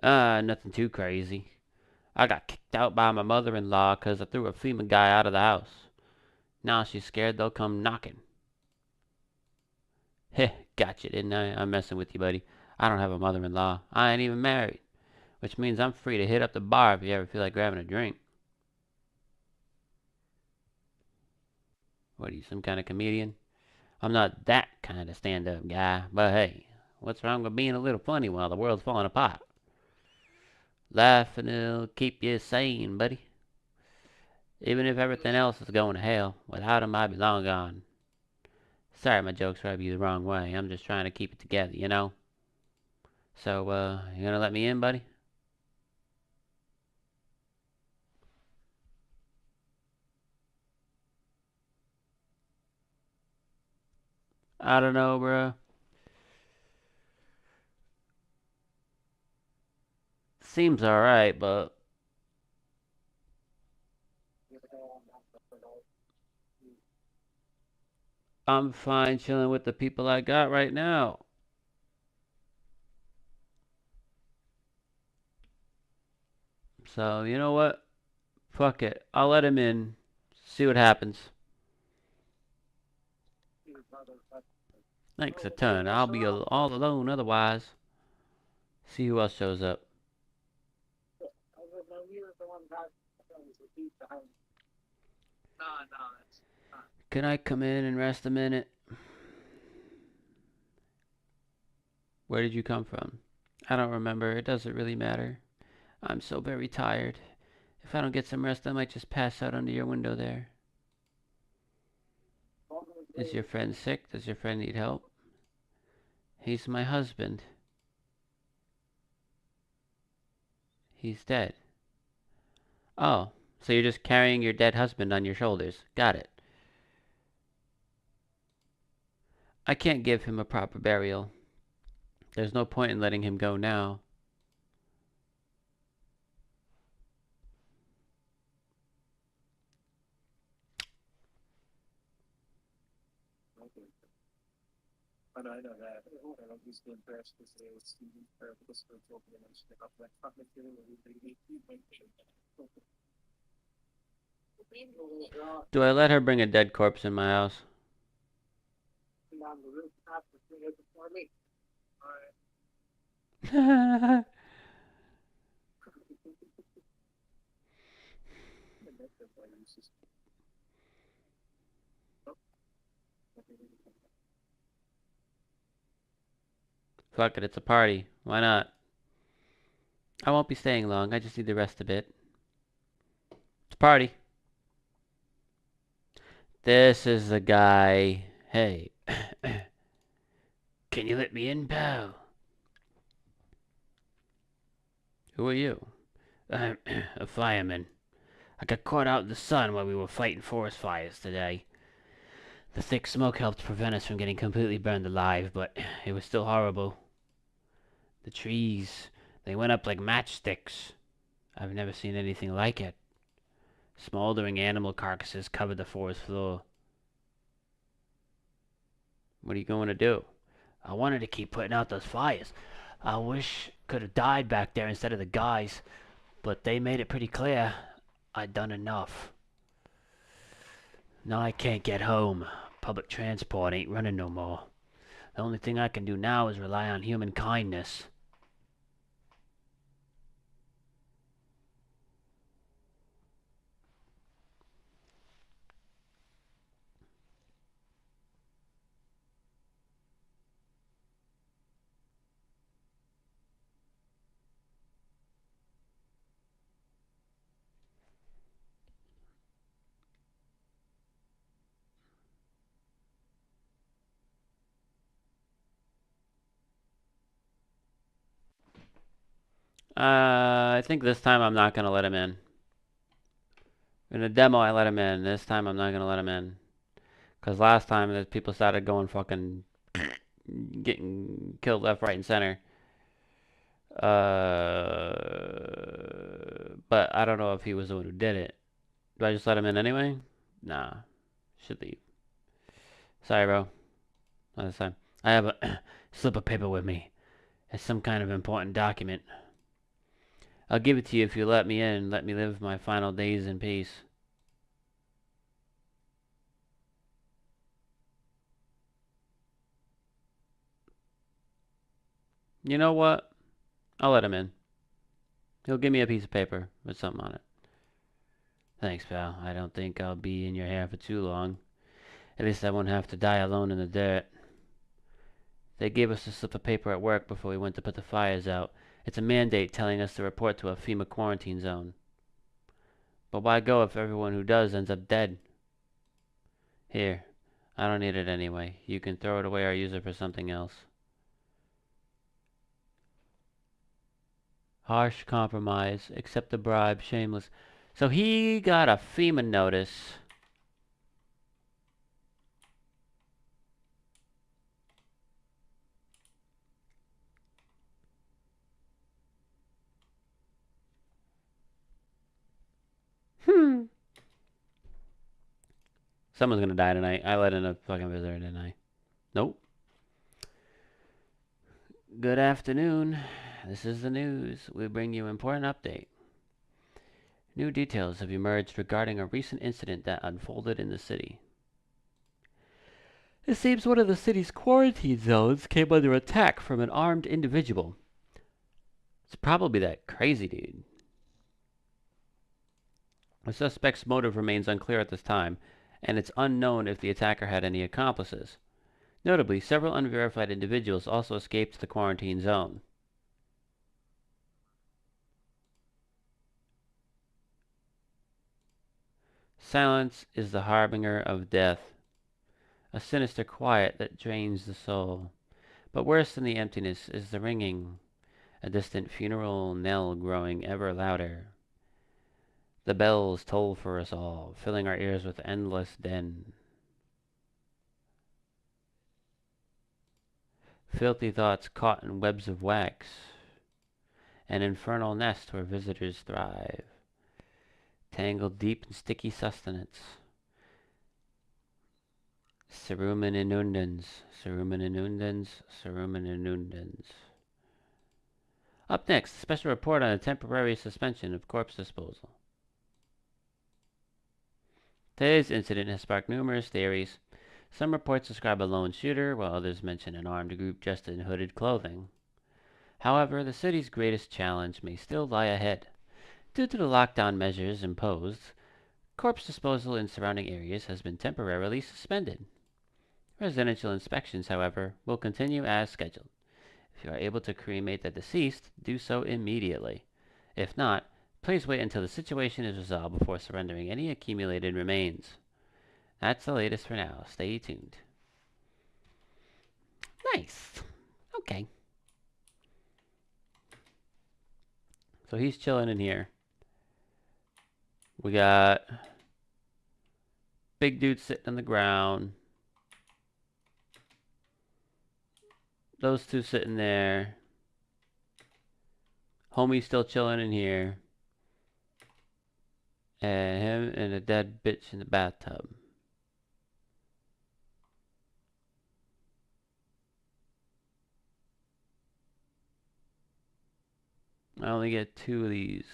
Nothing too crazy. I got kicked out by my mother-in-law 'cause I threw a FEMA guy out of the house. Now she's scared they'll come knocking. Heh, gotcha, didn't I? I'm messing with you, buddy. I don't have a mother-in-law. I ain't even married. Which means I'm free to hit up the bar if you ever feel like grabbing a drink. What are you, some kind of comedian? I'm not that kind of stand-up guy, but hey, what's wrong with being a little funny while the world's falling apart? Laughing will keep you sane, buddy. Even if everything else is going to hell, without him I'd be long gone. Sorry my jokes rub you the wrong way. I'm just trying to keep it together, you know? So, you gonna let me in, buddy? I don't know, bro. Seems alright, but I'm fine chilling with the people I got right now. So, you know what? Fuck it. I'll let him in. See what happens. Thanks a ton. I'll be all alone otherwise. See who else shows up. Can I come in and rest a minute? Where did you come from? I don't remember. It doesn't really matter. I'm so very tired. If I don't get some rest, I might just pass out under your window there. Is your friend sick? Does your friend need help? He's my husband. He's dead. Oh, so you're just carrying your dead husband on your shoulders. Got it. I can't give him a proper burial. There's no point in letting him go now. Do I let her bring a dead corpse in my house? Fuck it, it's a party. Why not? I won't be staying long. I just need to rest a bit. It's a party. This is the guy. Hey. Can you let me in, pal? Who are you? I'm a fireman. I got caught out in the sun while we were fighting forest fires today. The thick smoke helped prevent us from getting completely burned alive, but it was still horrible. The trees, they went up like matchsticks. I've never seen anything like it. Smoldering animal carcasses covered the forest floor. What are you going to do? I wanted to keep putting out those fires. I wish could have died back there instead of the guys, but they made it pretty clear I'd done enough. Now I can't get home. Public transport ain't running no more. The only thing I can do now is rely on human kindness. I think this time I'm not gonna let him in. In the demo, I let him in. This time I'm not gonna let him in. Cause last time the people started going fucking getting killed left, right, and center. But I don't know if he was the one who did it. Do I just let him in anyway? Nah, should leave. Sorry, bro. Not this time. I have a slip of paper with me. It's some kind of important document. I'll give it to you if you let me in and let me live my final days in peace. You know what? I'll let him in. He'll give me a piece of paper with something on it. Thanks, pal. I don't think I'll be in your hair for too long. At least I won't have to die alone in the dirt. They gave us a slip of paper at work before we went to put the fires out. It's a mandate telling us to report to a FEMA quarantine zone. But why go if everyone who does ends up dead? Here. I don't need it anyway. You can throw it away or use it for something else. Harsh compromise. Accept the bribe. Shameless. So he got a FEMA notice. Someone's gonna die tonight. I let in a fucking visitor, didn't I? Nope. Good afternoon. This is the news. We bring you an important update. New details have emerged regarding a recent incident that unfolded in the city. It seems one of the city's quarantine zones came under attack from an armed individual. It's probably that crazy dude. The suspect's motive remains unclear at this time, and it's unknown if the attacker had any accomplices. Notably, several unverified individuals also escaped the quarantine zone. Silence is the harbinger of death, a sinister quiet that drains the soul. But worse than the emptiness is the ringing, a distant funeral knell growing ever louder. The bells toll for us all, filling our ears with endless din. Filthy thoughts caught in webs of wax, an infernal nest where visitors thrive, tangled deep in sticky sustenance. Cerumen inundans, cerumen inundans, cerumen inundans. Up next, a special report on a temporary suspension of corpse disposal. Today's incident has sparked numerous theories. Some reports describe a lone shooter, while others mention an armed group dressed in hooded clothing. However, the city's greatest challenge may still lie ahead. Due to the lockdown measures imposed, corpse disposal in surrounding areas has been temporarily suspended. Residential inspections, however, will continue as scheduled. If you are able to cremate the deceased, do so immediately. If not, please wait until the situation is resolved before surrendering any accumulated remains. That's the latest for now. Stay tuned. Nice. Okay. So he's chilling in here. We got big dude sitting on the ground. Those two sitting there. Homie's still chilling in here. And him and a dead bitch in the bathtub. I only get 2 of these.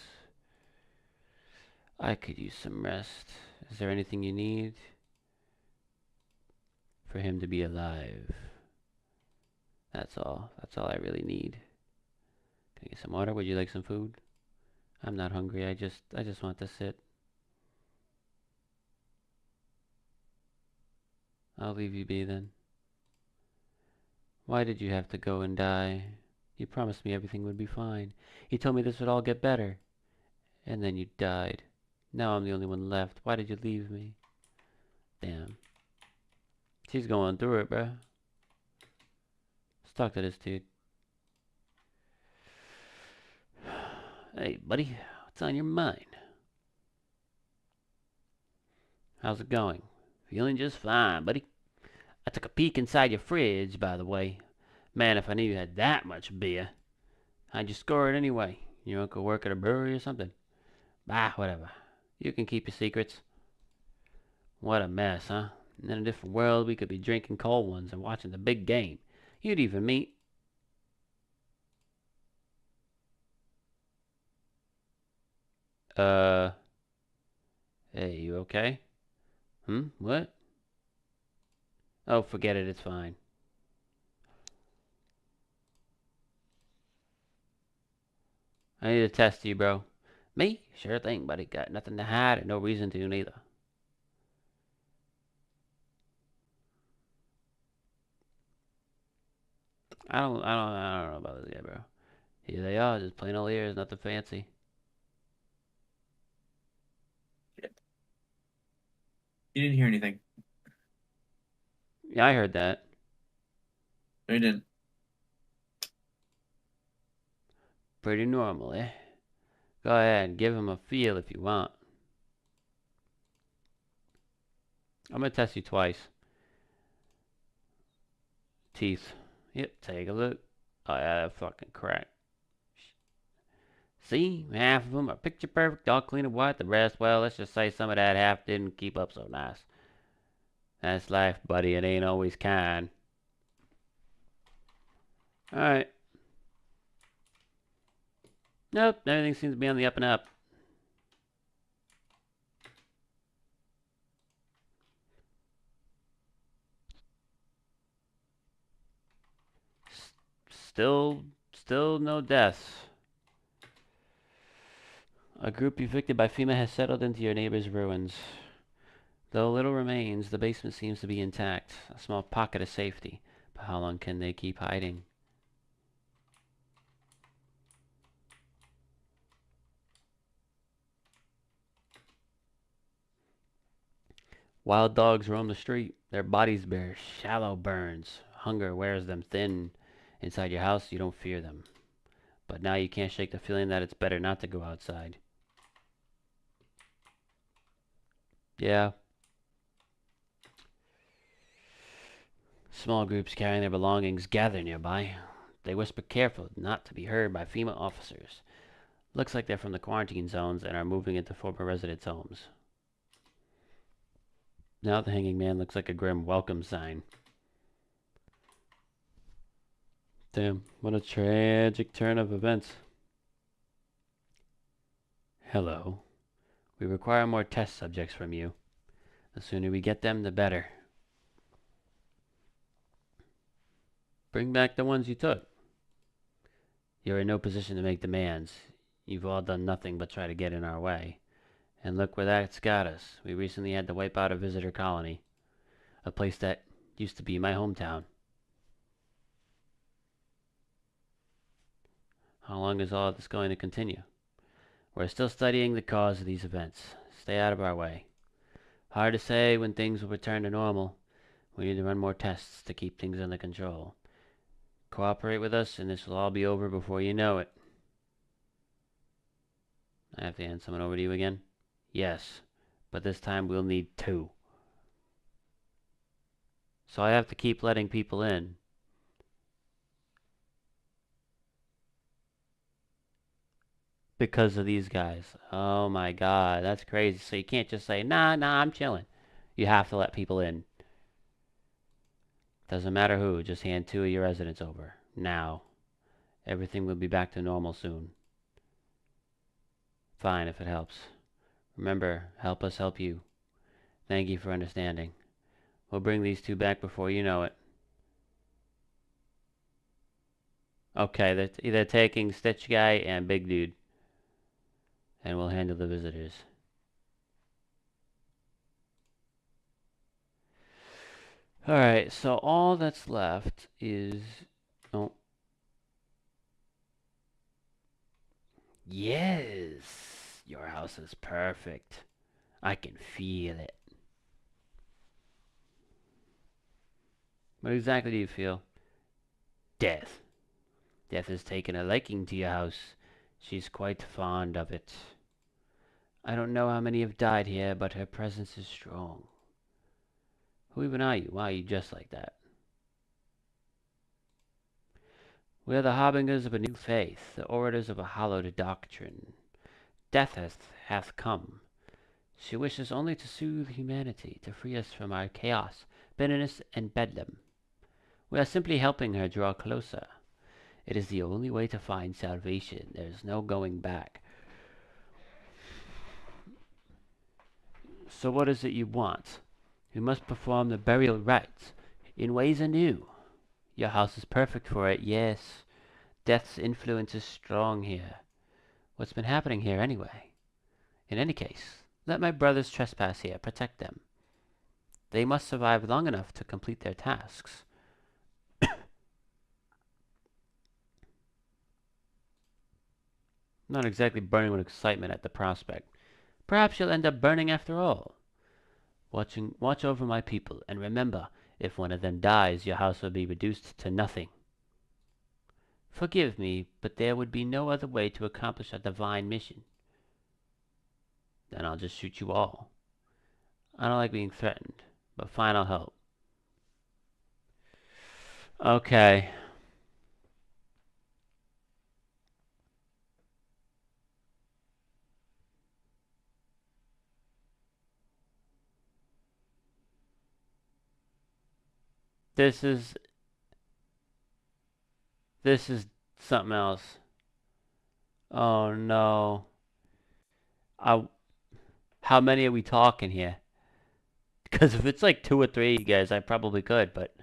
I could use some rest. Is there anything you need? For him to be alive. That's all. That's all I really need. Can I get some water? Would you like some food? I'm not hungry. I just want to sit. I'll leave you be then. Why did you have to go and die? You promised me everything would be fine. You told me this would all get better. And then you died. Now I'm the only one left. Why did you leave me? Damn. She's going through it, bruh. Let's talk to this dude. Hey, buddy, what's on your mind? How's it going? Feeling just fine, buddy. I took a peek inside your fridge, by the way. Man, if I knew you had that much beer. How'd you score it anyway? Your uncle work at a brewery or something? Bah, whatever. You can keep your secrets. What a mess, huh? In a different world, we could be drinking cold ones and watching the big game. You'd even meet... Uh... Hey, you okay? What? Oh, forget it, it's fine. I need to test you, bro. Me? Sure thing, buddy. Got nothing to hide and no reason to neither. I don't know about this guy, bro. Here they are, just plain old ears, nothing fancy. Shit. You didn't hear anything. Yeah, I heard that. No, you didn't. Pretty normal, eh? Go ahead and give him a feel if you want. I'm gonna test you twice. Teeth. Yep, take a look. Oh yeah, that fucking crack. See, half of them are picture perfect, all clean and white. The rest, well, let's just say some of that half didn't keep up so nice. That's life, buddy. It ain't always kind. Alright. Nope, everything seems to be on the up and up. Still no deaths. A group evicted by FEMA has settled into your neighbor's ruins. Though little remains, the basement seems to be intact. A small pocket of safety. But how long can they keep hiding? Wild dogs roam the street. Their bodies bear shallow burns. Hunger wears them thin. Inside your house, you don't fear them. But now you can't shake the feeling that it's better not to go outside. Yeah. Small groups carrying their belongings gather nearby. They whisper careful not to be heard by FEMA officers. Looks like they're from the quarantine zones and are moving into former residents' homes. Now the hanging man looks like a grim welcome sign. Damn, what a tragic turn of events. Hello. We require more test subjects from you. The sooner we get them, the better. Bring back the ones you took. You're in no position to make demands. You've all done nothing but try to get in our way. And look where that's got us. We recently had to wipe out a visitor colony. A place that used to be my hometown. How long is all this going to continue? We're still studying the cause of these events. Stay out of our way. Hard to say when things will return to normal. We need to run more tests to keep things under control. Cooperate with us and this will all be over before you know it. I have to hand someone over to you again? Yes, but this time we'll need 2. So I have to keep letting people in. Because of these guys. Oh my god, that's crazy. So you can't just say, nah, I'm chilling. You have to let people in. Doesn't matter who, just hand 2 of your residents over. Now. Everything will be back to normal soon. Fine, if it helps. Remember, help us help you. Thank you for understanding. We'll bring these 2 back before you know it. Okay, they're taking Stitch Guy and Big Dude. And we'll handle the visitors. Alright, so all that's left is... Oh. Yes! Your house is perfect. I can feel it. What exactly do you feel? Death. Death has taken a liking to your house. She's quite fond of it. I don't know how many have died here, but her presence is strong. Who even are you? Why are you dressed like that? We are the harbingers of a new faith, the orators of a hallowed doctrine. Death hath come. She wishes only to soothe humanity, to free us from our chaos, bitterness, and bedlam. We are simply helping her draw closer. It is the only way to find salvation. There is no going back. So what is it you want? We must perform the burial rites in ways anew. Your house is perfect for it, yes. Death's influence is strong here. What's been happening here anyway? In any case, let my brothers trespass here. Protect them. They must survive long enough to complete their tasks. Not exactly burning with excitement at the prospect. Perhaps you'll end up burning after all. Watch over my people, and remember, if one of them dies, your house will be reduced to nothing. Forgive me, but there would be no other way to accomplish a divine mission. Then I'll just shoot you all. I don't like being threatened, but fine, I'll help. Okay. This is something else. Oh no. How many are we talking here? Because if it's like 2 or 3, guys, I probably could, but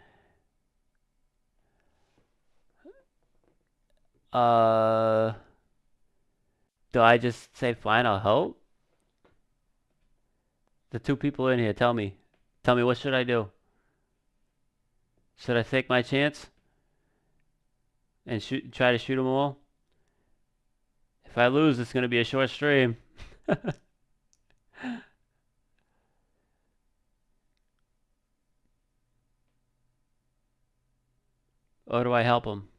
do I just say fine, I'll help? The 2 people in here, tell me what should I do? Should I take my chance and try to shoot them all? If I lose, it's gonna be a short stream. Or do I help them?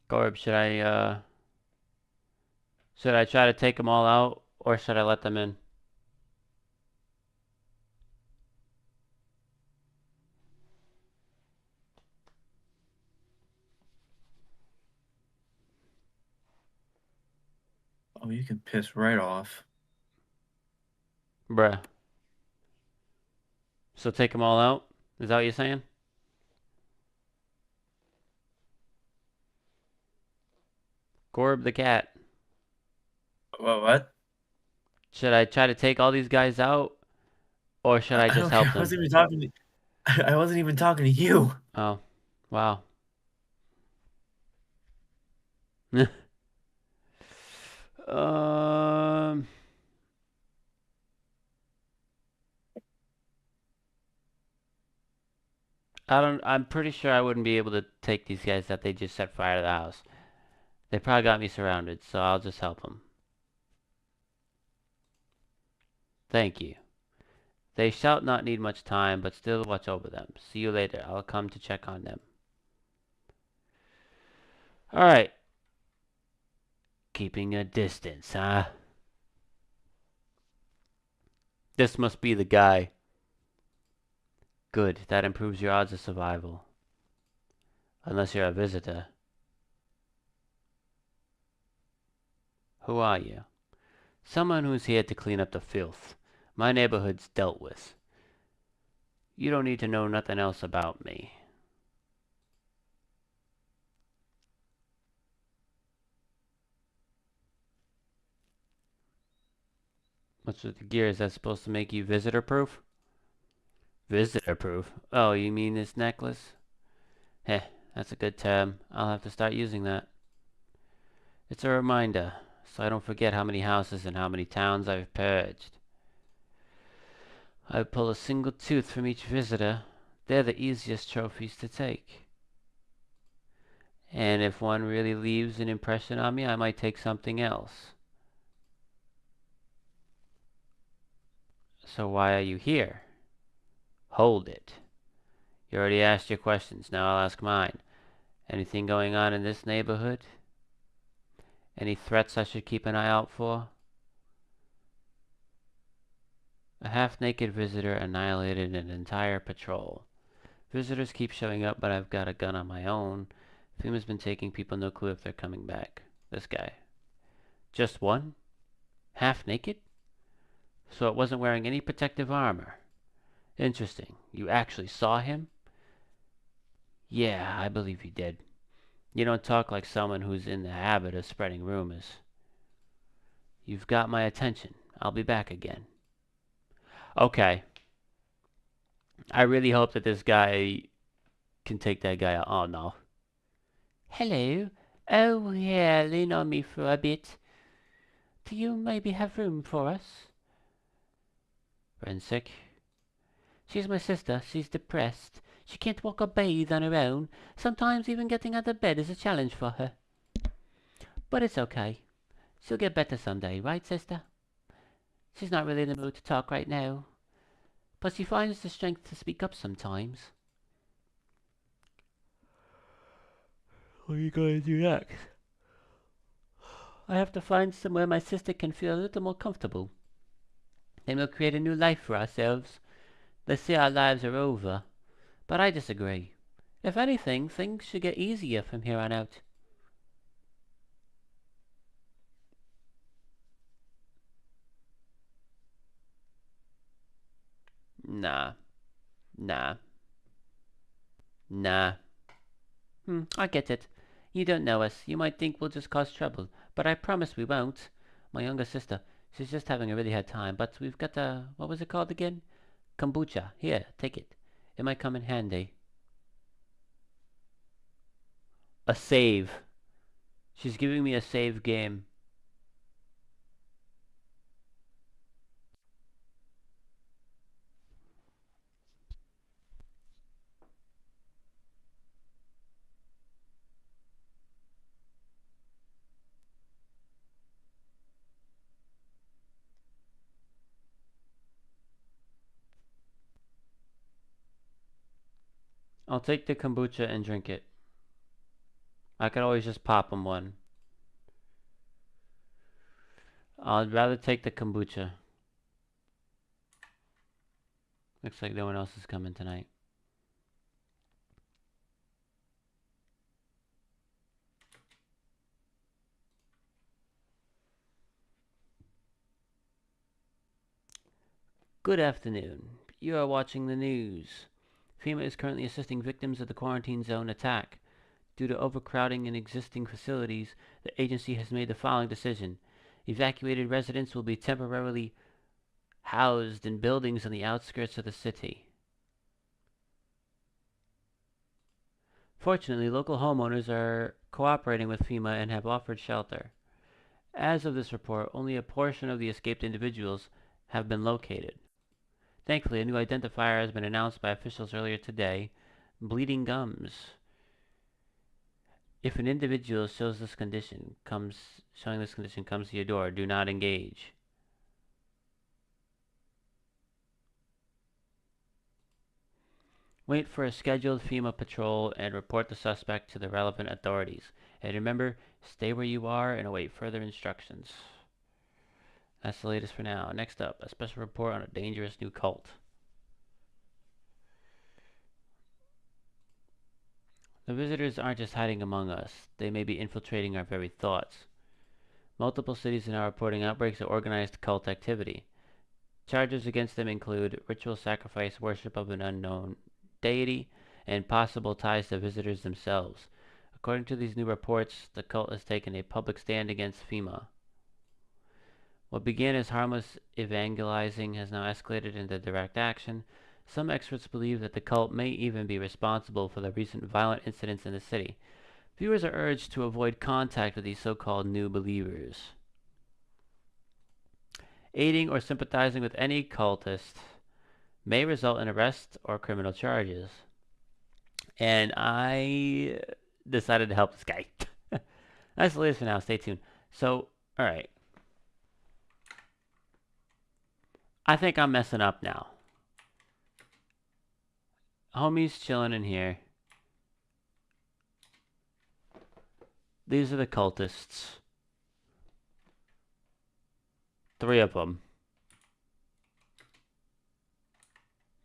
Gorb, should I try to take them all out, or should I let them in? Oh, you can piss right off. Bruh. So take them all out? Is that what you're saying? Gorb the cat. What? Should I try to take all these guys out, or should I I just don't care. help I them? wasn't even talking to I wasn't even talking to you. Oh, wow. um, I'm pretty sure I wouldn't be able to take these guys that they just set fire to the house. They probably got me surrounded, so I'll just help them. Thank you. They shall not need much time, but still watch over them. See you later. I'll come to check on them. Alright. Keeping a distance, huh? This must be the guy. Good. That improves your odds of survival. Unless you're a visitor. Who are you? Someone who's here to clean up the filth. My neighborhood's dealt with. You don't need to know nothing else about me. What's with the gear? Is that supposed to make you visitor proof? Visitor proof? Oh, you mean this necklace? Heh, that's a good term. I'll have to start using that. It's a reminder. so I don't forget how many houses and how many towns I've purged. I pull a single tooth from each visitor. They're the easiest trophies to take. And if one really leaves an impression on me, I might take something else. So why are you here? Hold it. You already asked your questions, now I'll ask mine. Anything going on in this neighborhood? Any threats I should keep an eye out for? A half-naked visitor annihilated an entire patrol. Visitors keep showing up, but I've got a gun on my own. FEMA's been taking people, no clue if they're coming back. This guy. Just one? Half-naked? So it wasn't wearing any protective armor. Interesting. You actually saw him? Yeah, I believe he did. You don't talk like someone who's in the habit of spreading rumors. You've got my attention. I'll be back again. Okay. I really hope that this guy can take that guy out. Oh, no. Hello. Oh, yeah, lean on me for a bit. Do you maybe have room for us? Rensick. She's my sister. She's depressed. She can't walk or bathe on her own. Sometimes even getting out of bed is a challenge for her. But it's okay. She'll get better someday, right, sister? She's not really in the mood to talk right now. But she finds the strength to speak up sometimes. What are you going to do next? I have to find somewhere my sister can feel a little more comfortable. Then we'll create a new life for ourselves. They say our lives are over, but I disagree. If anything, things should get easier from here on out. Nah. I get it. You don't know us. You might think we'll just cause trouble, but I promise we won't. My younger sister, she's just having a really hard time, but we've got what was it called again? Kombucha. Here, take it. It might come in handy. A save. She's giving me a save game. I'll take the kombucha and drink it. I could always just pop them one. I'd rather take the kombucha. Looks like no one else is coming tonight. Good afternoon. You are watching the news. FEMA is currently assisting victims of the quarantine zone attack. Due to overcrowding in existing facilities, the agency has made the following decision. Evacuated residents will be temporarily housed in buildings on the outskirts of the city. Fortunately, local homeowners are cooperating with FEMA and have offered shelter. As of this report, only a portion of the escaped individuals have been located. Thankfully, a new identifier has been announced by officials earlier today: bleeding gums. If an individual showing this condition comes to your door, do not engage. Wait for a scheduled FEMA patrol and report the suspect to the relevant authorities. And remember, stay where you are and await further instructions. That's the latest for now. Next up, a special report on a dangerous new cult. The visitors aren't just hiding among us. They may be infiltrating our very thoughts. Multiple cities are now reporting outbreaks of organized cult activity. Charges against them include ritual sacrifice, worship of an unknown deity, and possible ties to visitors themselves. According to these new reports, the cult has taken a public stand against FEMA. What began as harmless evangelizing has now escalated into direct action. Some experts believe that the cult may even be responsible for the recent violent incidents in the city. Viewers are urged to avoid contact with these so-called new believers. Aiding or sympathizing with any cultist may result in arrest or criminal charges. And I decided to help this guy. That's the latest for now. Stay tuned. So, alright. I think I'm messing up now. Homie's chilling in here. These are the cultists. 3 of them.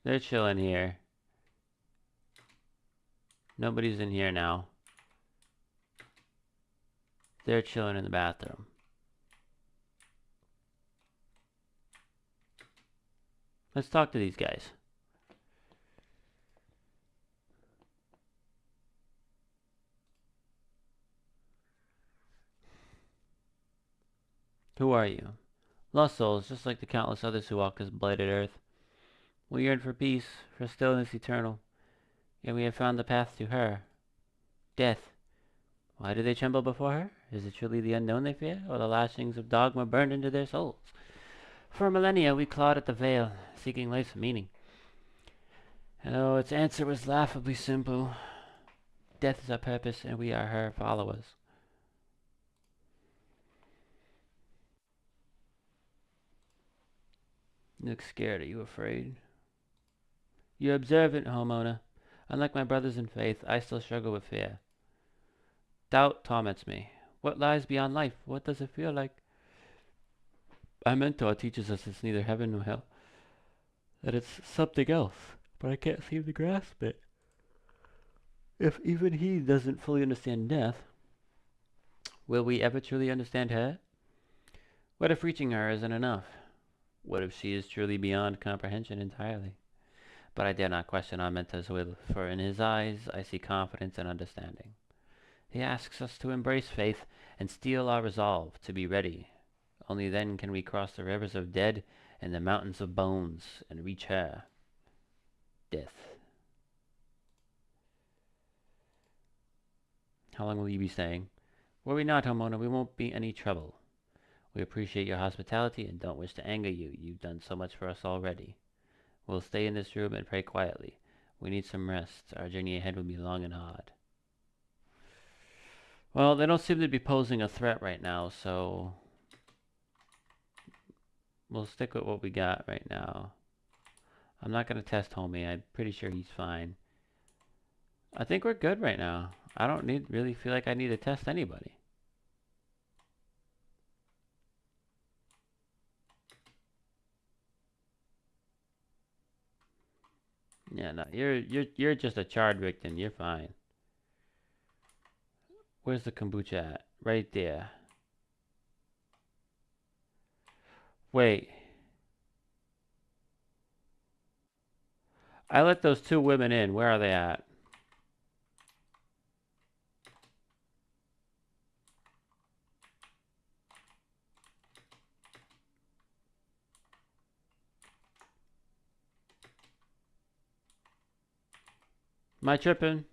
They're chilling here. Nobody's in here now. They're chilling in the bathroom. Let's talk to these guys. Who are you? Lost souls, just like the countless others who walk this blighted earth. We yearn for peace, for stillness eternal. Yet we have found the path to her. Death. Why do they tremble before her? Is it truly the unknown they fear, or the lashings of dogma burned into their souls? For millennia we clawed at the veil, seeking life's meaning. And oh, its answer was laughably simple. Death is our purpose, and we are her followers. You look scared. Are you afraid? You're observant, Homona. Unlike my brothers in faith, I still struggle with fear. Doubt torments me. What lies beyond life? What does it feel like? Our mentor teaches us it's neither heaven nor hell. That it's something else, but I can't seem to grasp it. If even he doesn't fully understand death, will we ever truly understand her? What if reaching her isn't enough? What if she is truly beyond comprehension entirely? But I dare not question our mentor's will, for in his eyes I see confidence and understanding. He asks us to embrace faith and steel our resolve to be ready. Only then can we cross the rivers of dead and the mountains of bones and reach her. Death. How long will you be staying? Were we not, Homona, we won't be any trouble. We appreciate your hospitality and don't wish to anger you. You've done so much for us already. We'll stay in this room and pray quietly. We need some rest. Our journey ahead will be long and hard. Well, they don't seem to be posing a threat right now, so we'll stick with what we got right now. I'm not going to test Homie. I'm pretty sure he's fine. I think we're good right now. I don't really feel like I need to test anybody. Yeah, no, you're just a charred victim. You're fine. Where's the kombucha at? Right there. Wait. I let those 2 women in. Where are they at? Am I tripping?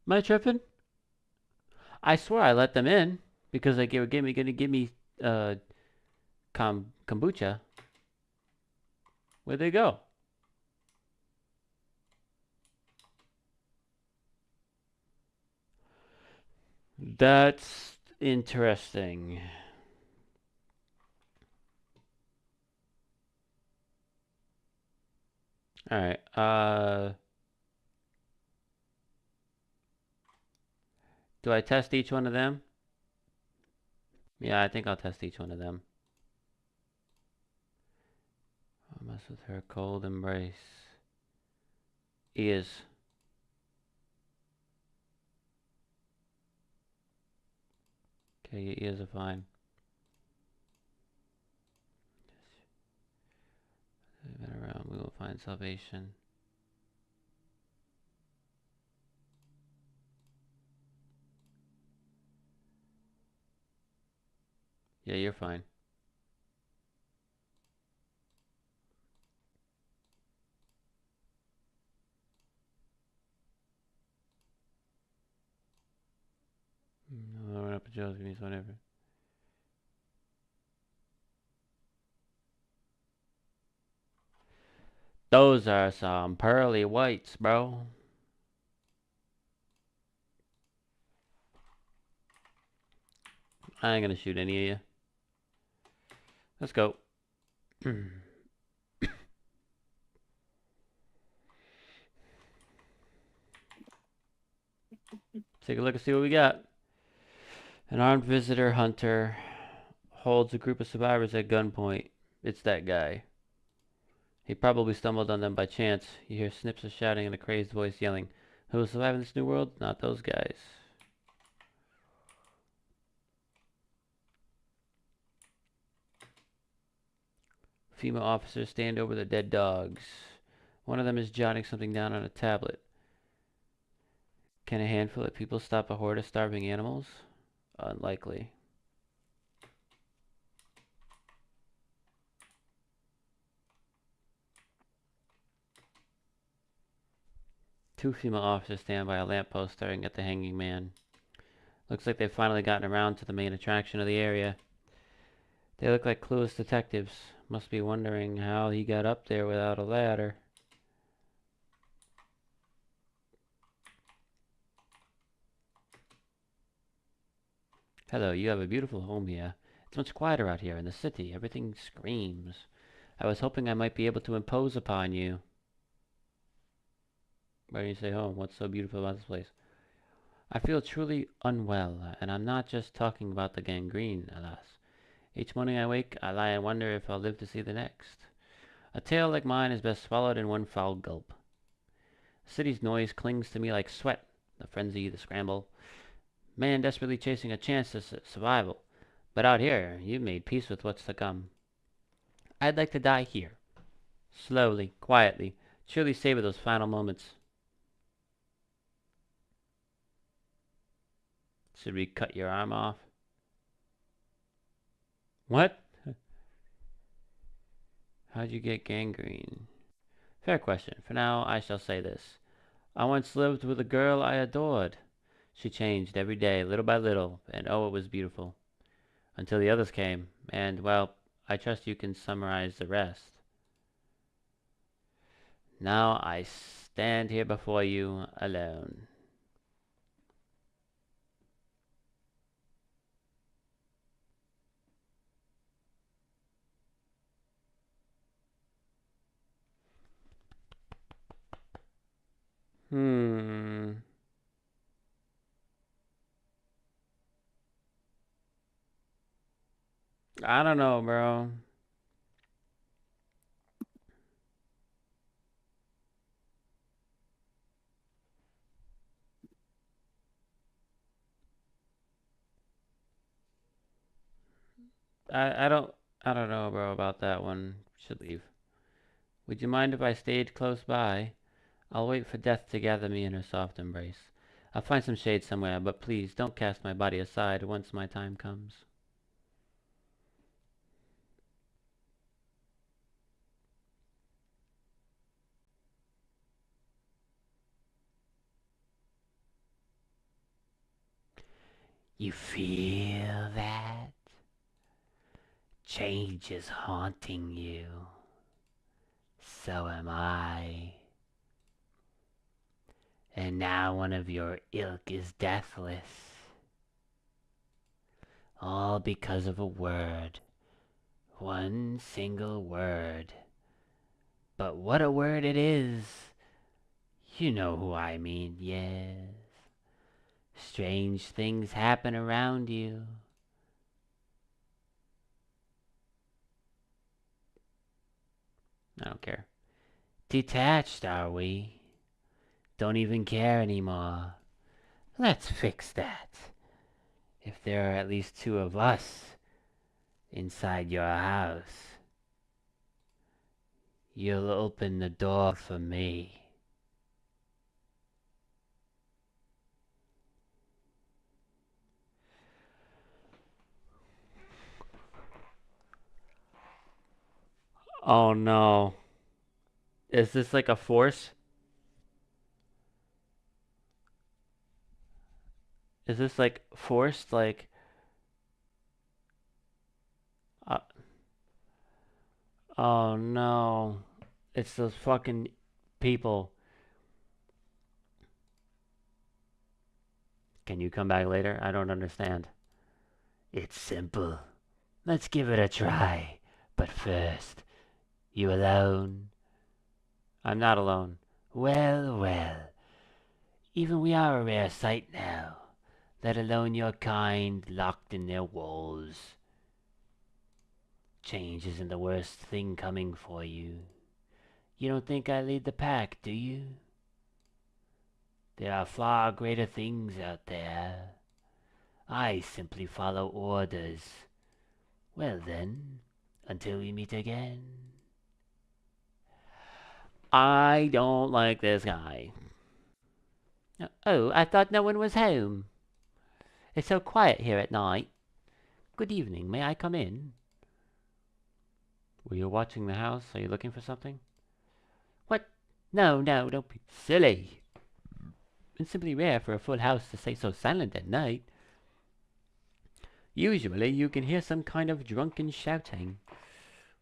Am I tripping? I swear I let them in because they were gonna give me kombucha. Where'd they go? That's interesting. All right. Do I test each one of them? Yeah, I think I'll test each one of them. I'll mess with her cold embrace. Ears. Okay, your ears are fine. Around, we will find salvation. Yeah, you're fine. whatever. Those are some pearly whites, bro. I ain't gonna shoot any of you. Let's go. Take a look and see what we got. An armed visitor hunter holds a group of survivors at gunpoint. It's that guy. He probably stumbled on them by chance. You hear snips of shouting and a crazed voice yelling, "Who will survive in this new world? Not those guys." Female officers stand over the dead dogs. One of them is jotting something down on a tablet. Can a handful of people stop a horde of starving animals? Unlikely. Two female officers stand by a lamppost staring at the hanging man. Looks like they've finally gotten around to the main attraction of the area. They look like clueless detectives. Must be wondering how he got up there without a ladder. Hello, you have a beautiful home here. It's much quieter out here in the city. Everything screams. I was hoping I might be able to impose upon you. Why don't you say home? What's so beautiful about this place? I feel truly unwell, and I'm not just talking about the gangrene, alas. Each morning I wake, I lie and wonder if I'll live to see the next. A tale like mine is best swallowed in one foul gulp. The city's noise clings to me like sweat, the frenzy, the scramble. Man desperately chasing a chance to survival. But out here, you've made peace with what's to come. I'd like to die here. Slowly, quietly, surely savor those final moments. Should we cut your arm off? What? How'd you get gangrene? Fair question. For now, I shall say this. I once lived with a girl I adored. She changed every day, little by little, and oh, it was beautiful. Until the others came, and, well, I trust you can summarize the rest. Now I stand here before you alone. I don't know, bro. I don't I don't know, bro, about that one. Should leave. Would you mind if I stayed close by? I'll wait for death to gather me in her soft embrace. I'll find some shade somewhere, but please don't cast my body aside once my time comes. You feel that? Change is haunting you. So am I. And now one of your ilk is deathless. All because of a word. One single word. But what a word it is! You know who I mean, yes. Strange things happen around you. I don't care. Detached, are we? Don't even care anymore. Let's fix that. If there are at least two of us inside your house, you'll open the door for me. Oh no. Is this like a force? Is this like forced? Like, Oh no. It's those fucking people. Can you come back later? I don't understand. It's simple. Let's give it a try. But first, you alone? I'm not alone. Well, well. Even we are a rare sight now, let alone your kind locked in their walls. Change isn't the worst thing coming for you. You don't think I lead the pack, do you? There are far greater things out there. I simply follow orders. Well then, until we meet again. I don't like this guy. Oh, I thought no one was home. It's so quiet here at night. Good evening, may I come in? Were you watching the house? Are you looking for something? What? No, no, don't be silly. It's simply rare for a full house to stay so silent at night. Usually you can hear some kind of drunken shouting,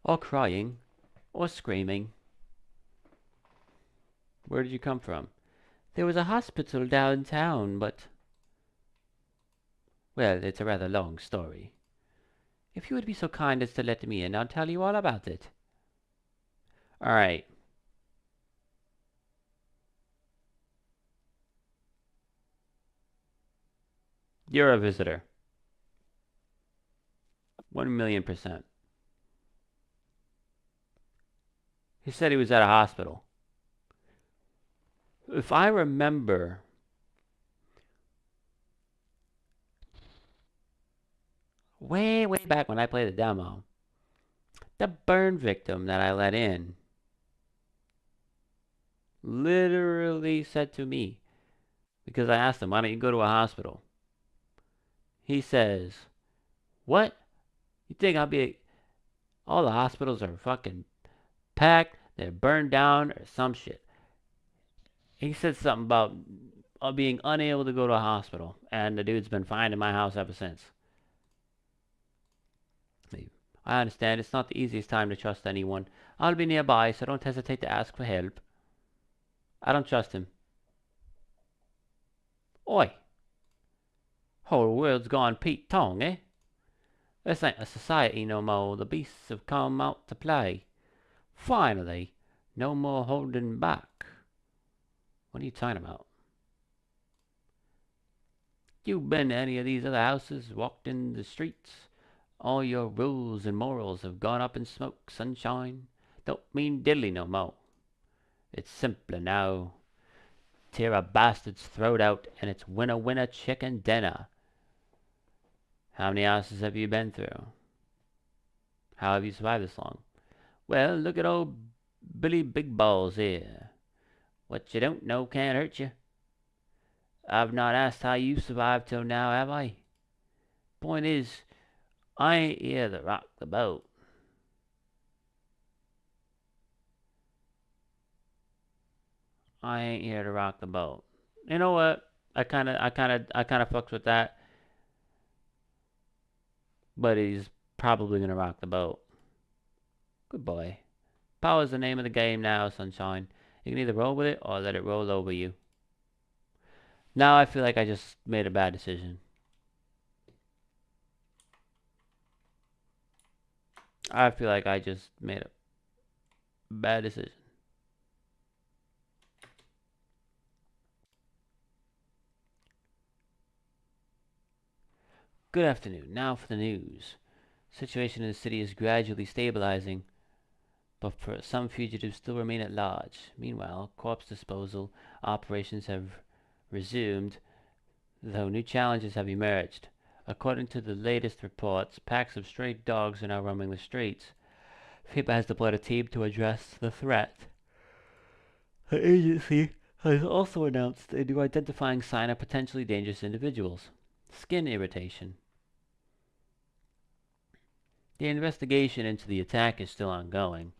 or crying, or screaming. Where did you come from? There was a hospital downtown, but... Well, it's a rather long story. If you would be so kind as to let me in, I'll tell you all about it. Alright. You're a visitor. 1,000,000%. He said he was at a hospital. If I remember... way back when I played the demo, the burn victim that I let in literally said to me, because I asked him, why don't you go to a hospital? He says, what? You think I'll be... all the hospitals are fucking packed, they're burned down, or some shit. He said something about being unable to go to a hospital, and the dude's been fine in my house ever since. I understand it's not the easiest time to trust anyone. I'll be nearby, so don't hesitate to ask for help. I don't trust him. Oi! Whole world's gone Pete Tong, eh? This ain't a society no more. The beasts have come out to play. Finally, no more holding back. What are you talking about? You been to any of these other houses, walked in the streets? All your rules and morals have gone up in smoke, sunshine. Don't mean diddly no more. It's simpler now. Tear a bastard's throat out, and it's winner, winner, chicken dinner. How many houses have you been through? How have you survived this long? Well, look at old Billy Big Balls here. What you don't know can't hurt you. I've not asked how you survived till now, have I? Point is, I ain't here to rock the boat. I ain't here to rock the boat. You know what? I kind of fucks with that. But he's probably gonna rock the boat. Good boy. Power's the name of the game now, sunshine. You can either roll with it or let it roll over you. Now I feel like I just made a bad decision. I feel like I just made a bad decision. Good afternoon. Now for the news. Situation in the city is gradually stabilizing, but some fugitives still remain at large. Meanwhile, corpse disposal operations have resumed, though new challenges have emerged. According to the latest reports, packs of stray dogs are now roaming the streets. FEMA has deployed a team to address the threat. The agency has also announced a new identifying sign of potentially dangerous individuals: skin irritation. The investigation into the attack is still ongoing.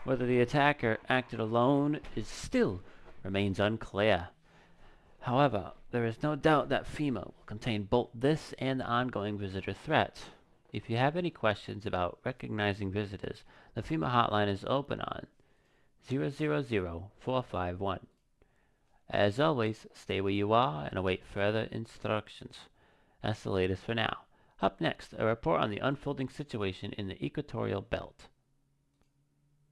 Whether the attacker acted alone still remains unclear. However, there is no doubt that FEMA will contain both this and the ongoing visitor threat. If you have any questions about recognizing visitors, the FEMA hotline is open on 000-451. As always, stay where you are and await further instructions. That's the latest for now. Up next, a report on the unfolding situation in the equatorial belt.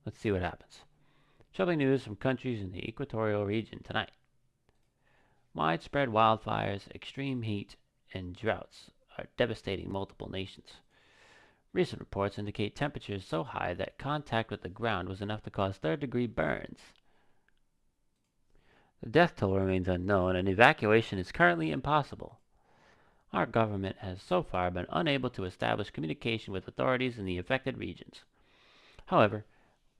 Let's see what happens. Troubling news from countries in the equatorial region tonight. Widespread wildfires, extreme heat, and droughts are devastating multiple nations. Recent reports indicate temperatures so high that contact with the ground was enough to cause third-degree burns. The death toll remains unknown, and evacuation is currently impossible. Our government has so far been unable to establish communication with authorities in the affected regions. However,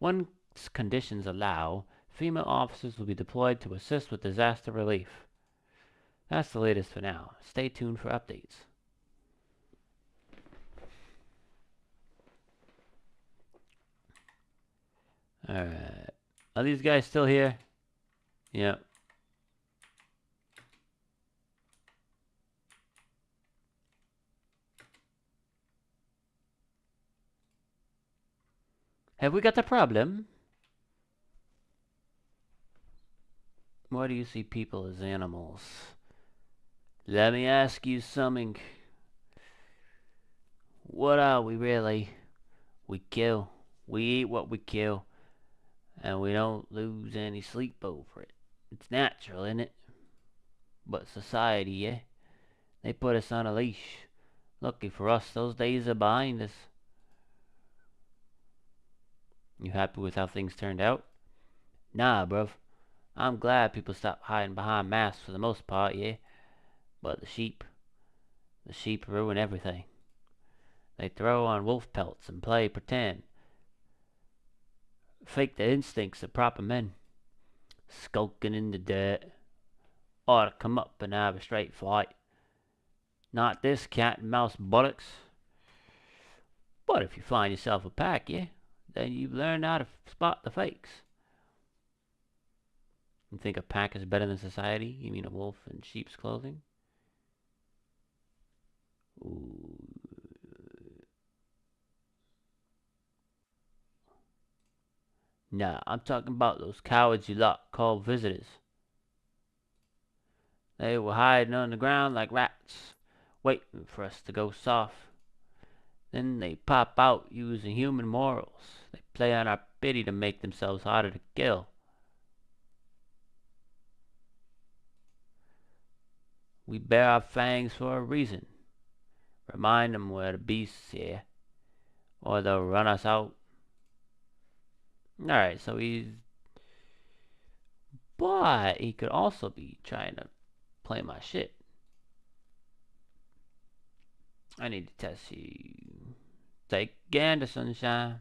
once conditions allow, FEMA officers will be deployed to assist with disaster relief. That's the latest for now. Stay tuned for updates. Alright. Are these guys still here? Yep. Have we got a problem? Why do you see people as animals? Let me ask you something. What are we really? We kill. We eat what we kill. And we don't lose any sleep over it. It's natural, isn't it? But society, yeah? They put us on a leash. Lucky for us, those days are behind us. You happy with how things turned out? Nah, bruv. I'm glad people stopped hiding behind masks for the most part, yeah? But the sheep ruin everything. They throw on wolf pelts and play pretend. Fake the instincts of proper men. Skulking in the dirt. Ought to come up and have a straight fight. Not this cat and mouse bullocks. But if you find yourself a pack, yeah, then you've learned how to spot the fakes. You think a pack is better than society? You mean a wolf in sheep's clothing? Ooh. Nah, I'm talking about those cowards you lot call visitors. They were hiding on the ground like rats, waiting for us to go soft. Then they pop out using human morals. They play on our pity to make themselves harder to kill. We bear our fangs for a reason. Remind them we're the beasts here, or they'll run us out. Alright, so he's... But he could also be trying to play my shit. I need to test you. Take a gander, sunshine.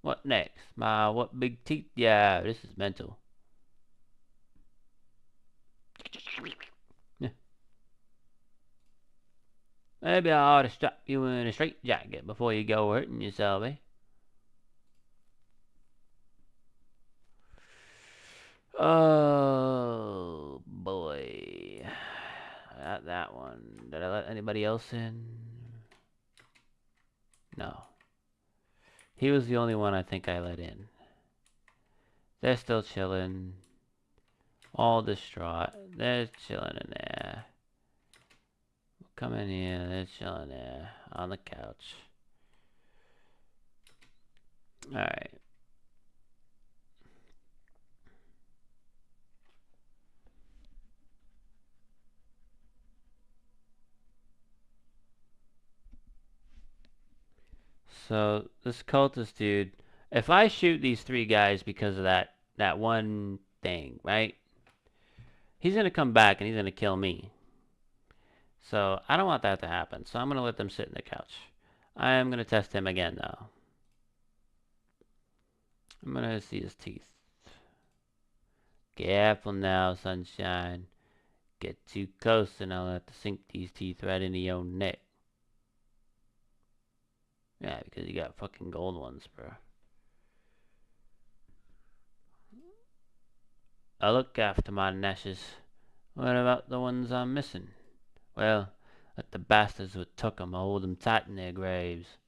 What next? What big teeth? Yeah, this is mental. Yeah. Maybe I ought to strap you in a straitjacket before you go hurting yourself, eh? Oh, boy. That one. Did I let anybody else in? No. He was the only one I think I let in. They're still chilling. All distraught. They're chilling in there. Come in here. They're chilling there. On the couch. Alright. So, this cultist dude, if I shoot these three guys because of that one thing, right? He's gonna come back and he's gonna kill me. So, I don't want that to happen. So, I'm gonna let them sit in the couch. I am gonna test him again, though. I'm gonna see his teeth. Careful now, sunshine. Get too close and I'll have to sink these teeth right into your neck. Yeah, because you got fucking gold ones, bro. I look after my nashes. What about the ones I'm missing? Well, let the bastards who took 'em hold 'em tight in their graves.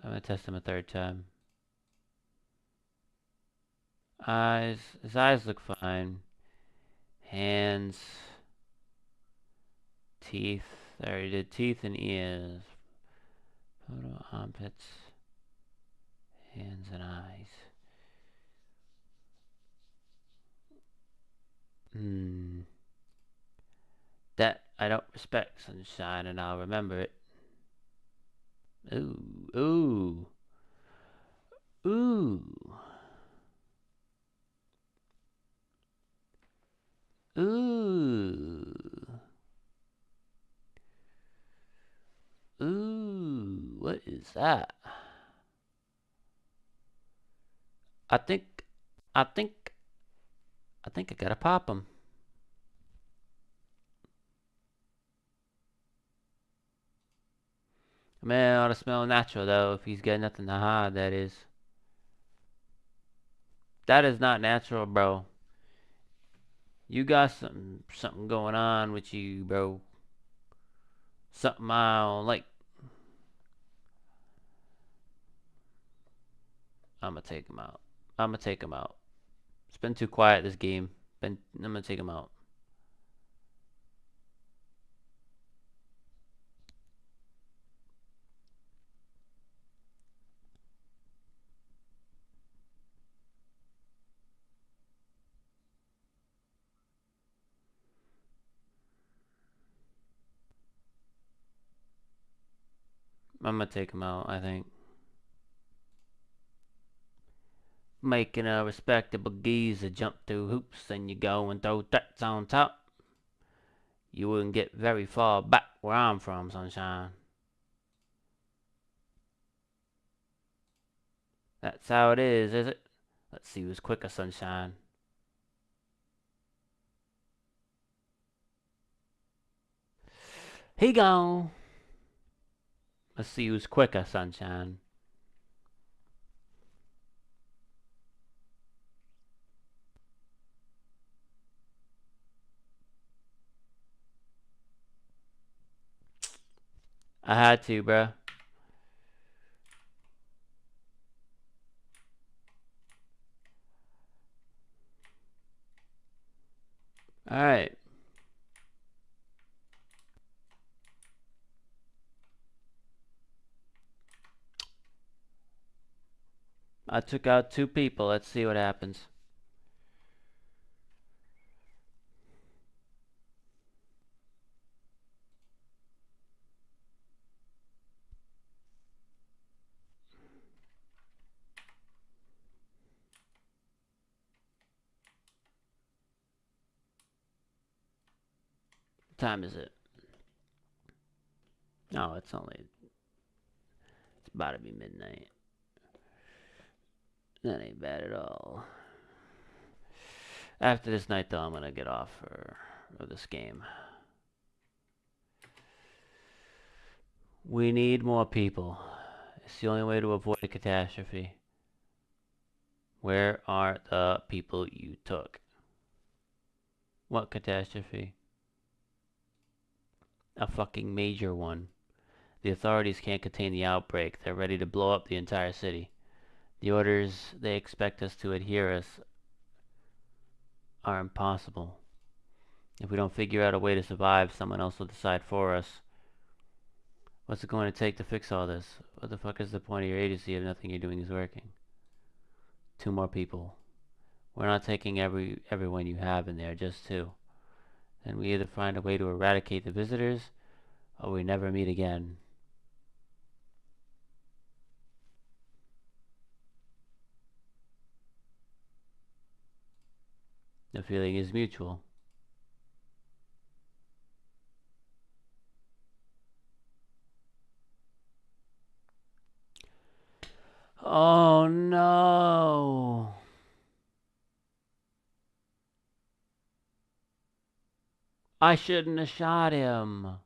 I'm gonna test him a third time. Eyes. His eyes look fine. Hands. Teeth. I already did teeth and ears. Photo armpits. Hands and eyes. That I don't respect, sunshine, and I'll remember it. Ooh. Ooh. Ooh. Ooh. Ooh. What is that? I think I gotta pop him. Man, ought to smell natural though. If he's got nothing to hide, that is. That is not natural, bro. You got something going on with you, bro. Something I don't like. I'm gonna take him out. I'm gonna take him out. It's been too quiet this game. I'm gonna take him out. I'm gonna take him out, I think. Making a respectable geezer jump through hoops and you go and throw threats on top. You wouldn't get very far back where I'm from, sunshine. That's how it is it? Let's see who's quicker, sunshine. He gone. Let's see who's quicker, sunshine. I had to, bruh. Alright. I took out 2 people. Let's see what happens. What time is it? No, it's about to be midnight. That ain't bad at all. After this night, though, I'm gonna get off for this game. We need more people. It's the only way to avoid a catastrophe. Where are the people you took? What catastrophe? A fucking major one. The authorities can't contain the outbreak. They're ready to blow up the entire city. The orders they expect us to adhere to are impossible. If we don't figure out a way to survive, someone else will decide for us. What's it going to take to fix all this? What the fuck is the point of your agency if nothing you're doing is working? 2 more people. We're not taking everyone you have in there, just 2. Then we either find a way to eradicate the visitors, or we never meet again. The feeling is mutual. Oh no! I shouldn't have shot him.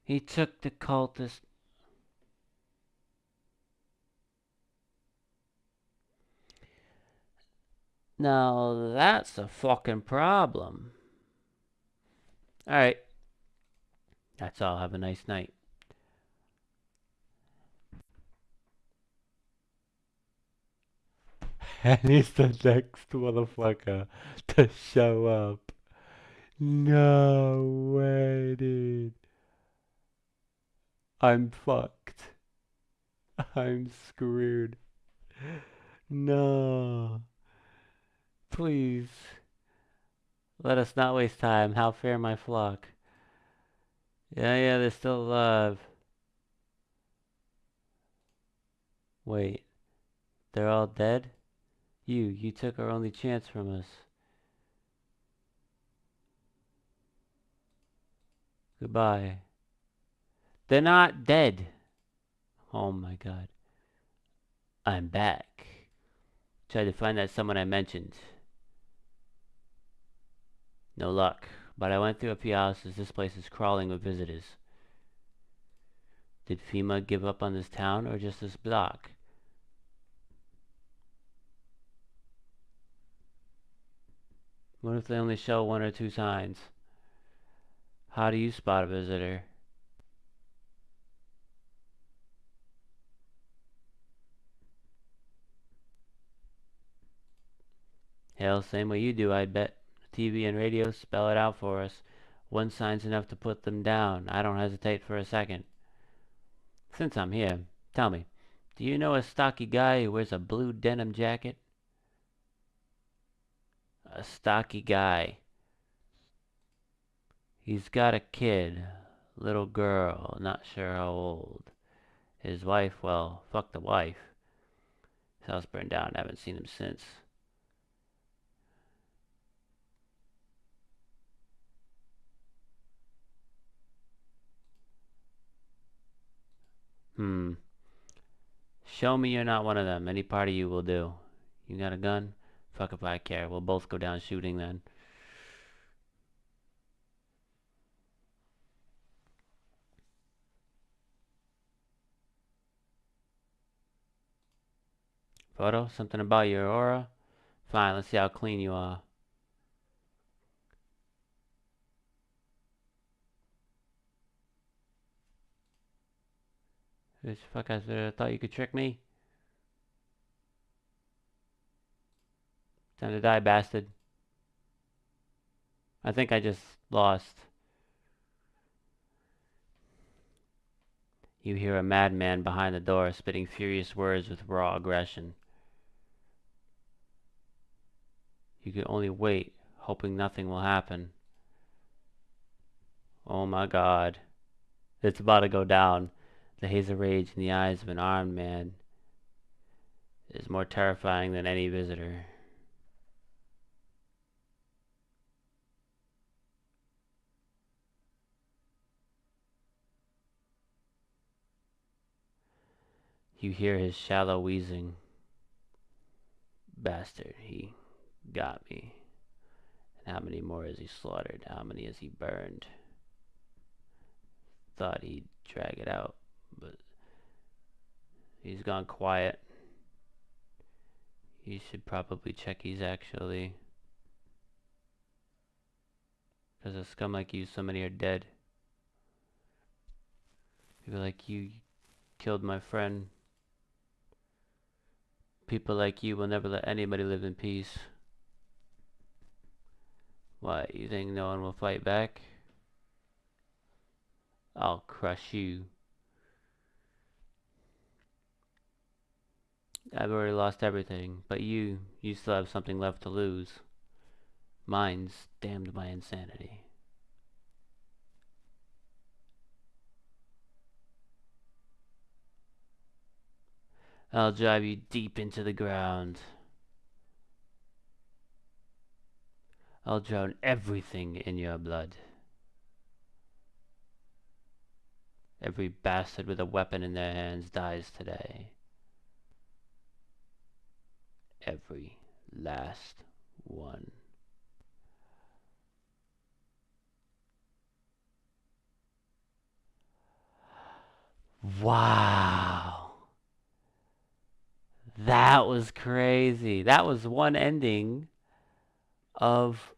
He took the cultist. Now that's a fucking problem. Alright. That's all. Have a nice night. And he's the next motherfucker to show up. No way, dude. I'm fucked. I'm screwed. No. Please. Let us not waste time. How fair my flock. Yeah, they're still alive. Wait. They're all dead? You took our only chance from us. Goodbye. They're not dead. Oh my god. I'm back. Tried to find that someone I mentioned. No luck. But I went through a few houses. This place is crawling with visitors. Did FEMA give up on this town or just this block? What if they only show 1 or 2 signs? How do you spot a visitor? Hell, same way you do, I'd bet. TV and radio spell it out for us. 1 sign's enough to put them down. I don't hesitate for a second. Since I'm here, tell me, do you know a stocky guy who wears a blue denim jacket? A stocky guy. He's got a kid. Little girl, not sure how old. His wife, well, fuck the wife. His house burned down, haven't seen him since. Show me you're not one of them. Any part of you will do. You got a gun? Fuck if I care. We'll both go down shooting then. Photo? Something about your aura? Fine, let's see how clean you are. Bitch, fuck, I thought you could trick me? Time to die, bastard. I think I just lost. You hear a madman behind the door spitting furious words with raw aggression. You can only wait, hoping nothing will happen. Oh my god. It's about to go down. The haze of rage in the eyes of an armed man is more terrifying than any visitor. You hear his shallow wheezing. Bastard, he got me. And how many more has he slaughtered? How many has he burned? Thought he'd drag it out, but he's gone quiet. You should probably check he's actually... Because a scum like you, so many are dead. People like you killed my friend. People like you will never let anybody live in peace. Why, you think no one will fight back? I'll crush you. I've already lost everything, but you still have something left to lose. Mine's damned by insanity. I'll drive you deep into the ground. I'll drown everything in your blood. Every bastard with a weapon in their hands dies today. Every last one. Wow. That was crazy. That was one ending of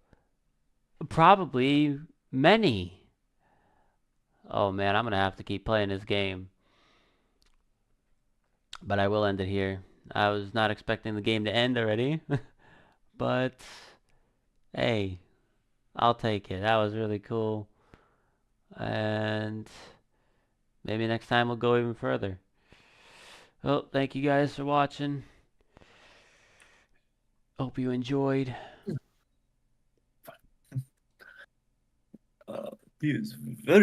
probably many. Oh man, I'm gonna have to keep playing this game. But I will end it here. I was not expecting the game to end already. But hey, I'll take it. That was really cool. And maybe next time we'll go even further. Well, thank you guys for watching. Hope you enjoyed. He is very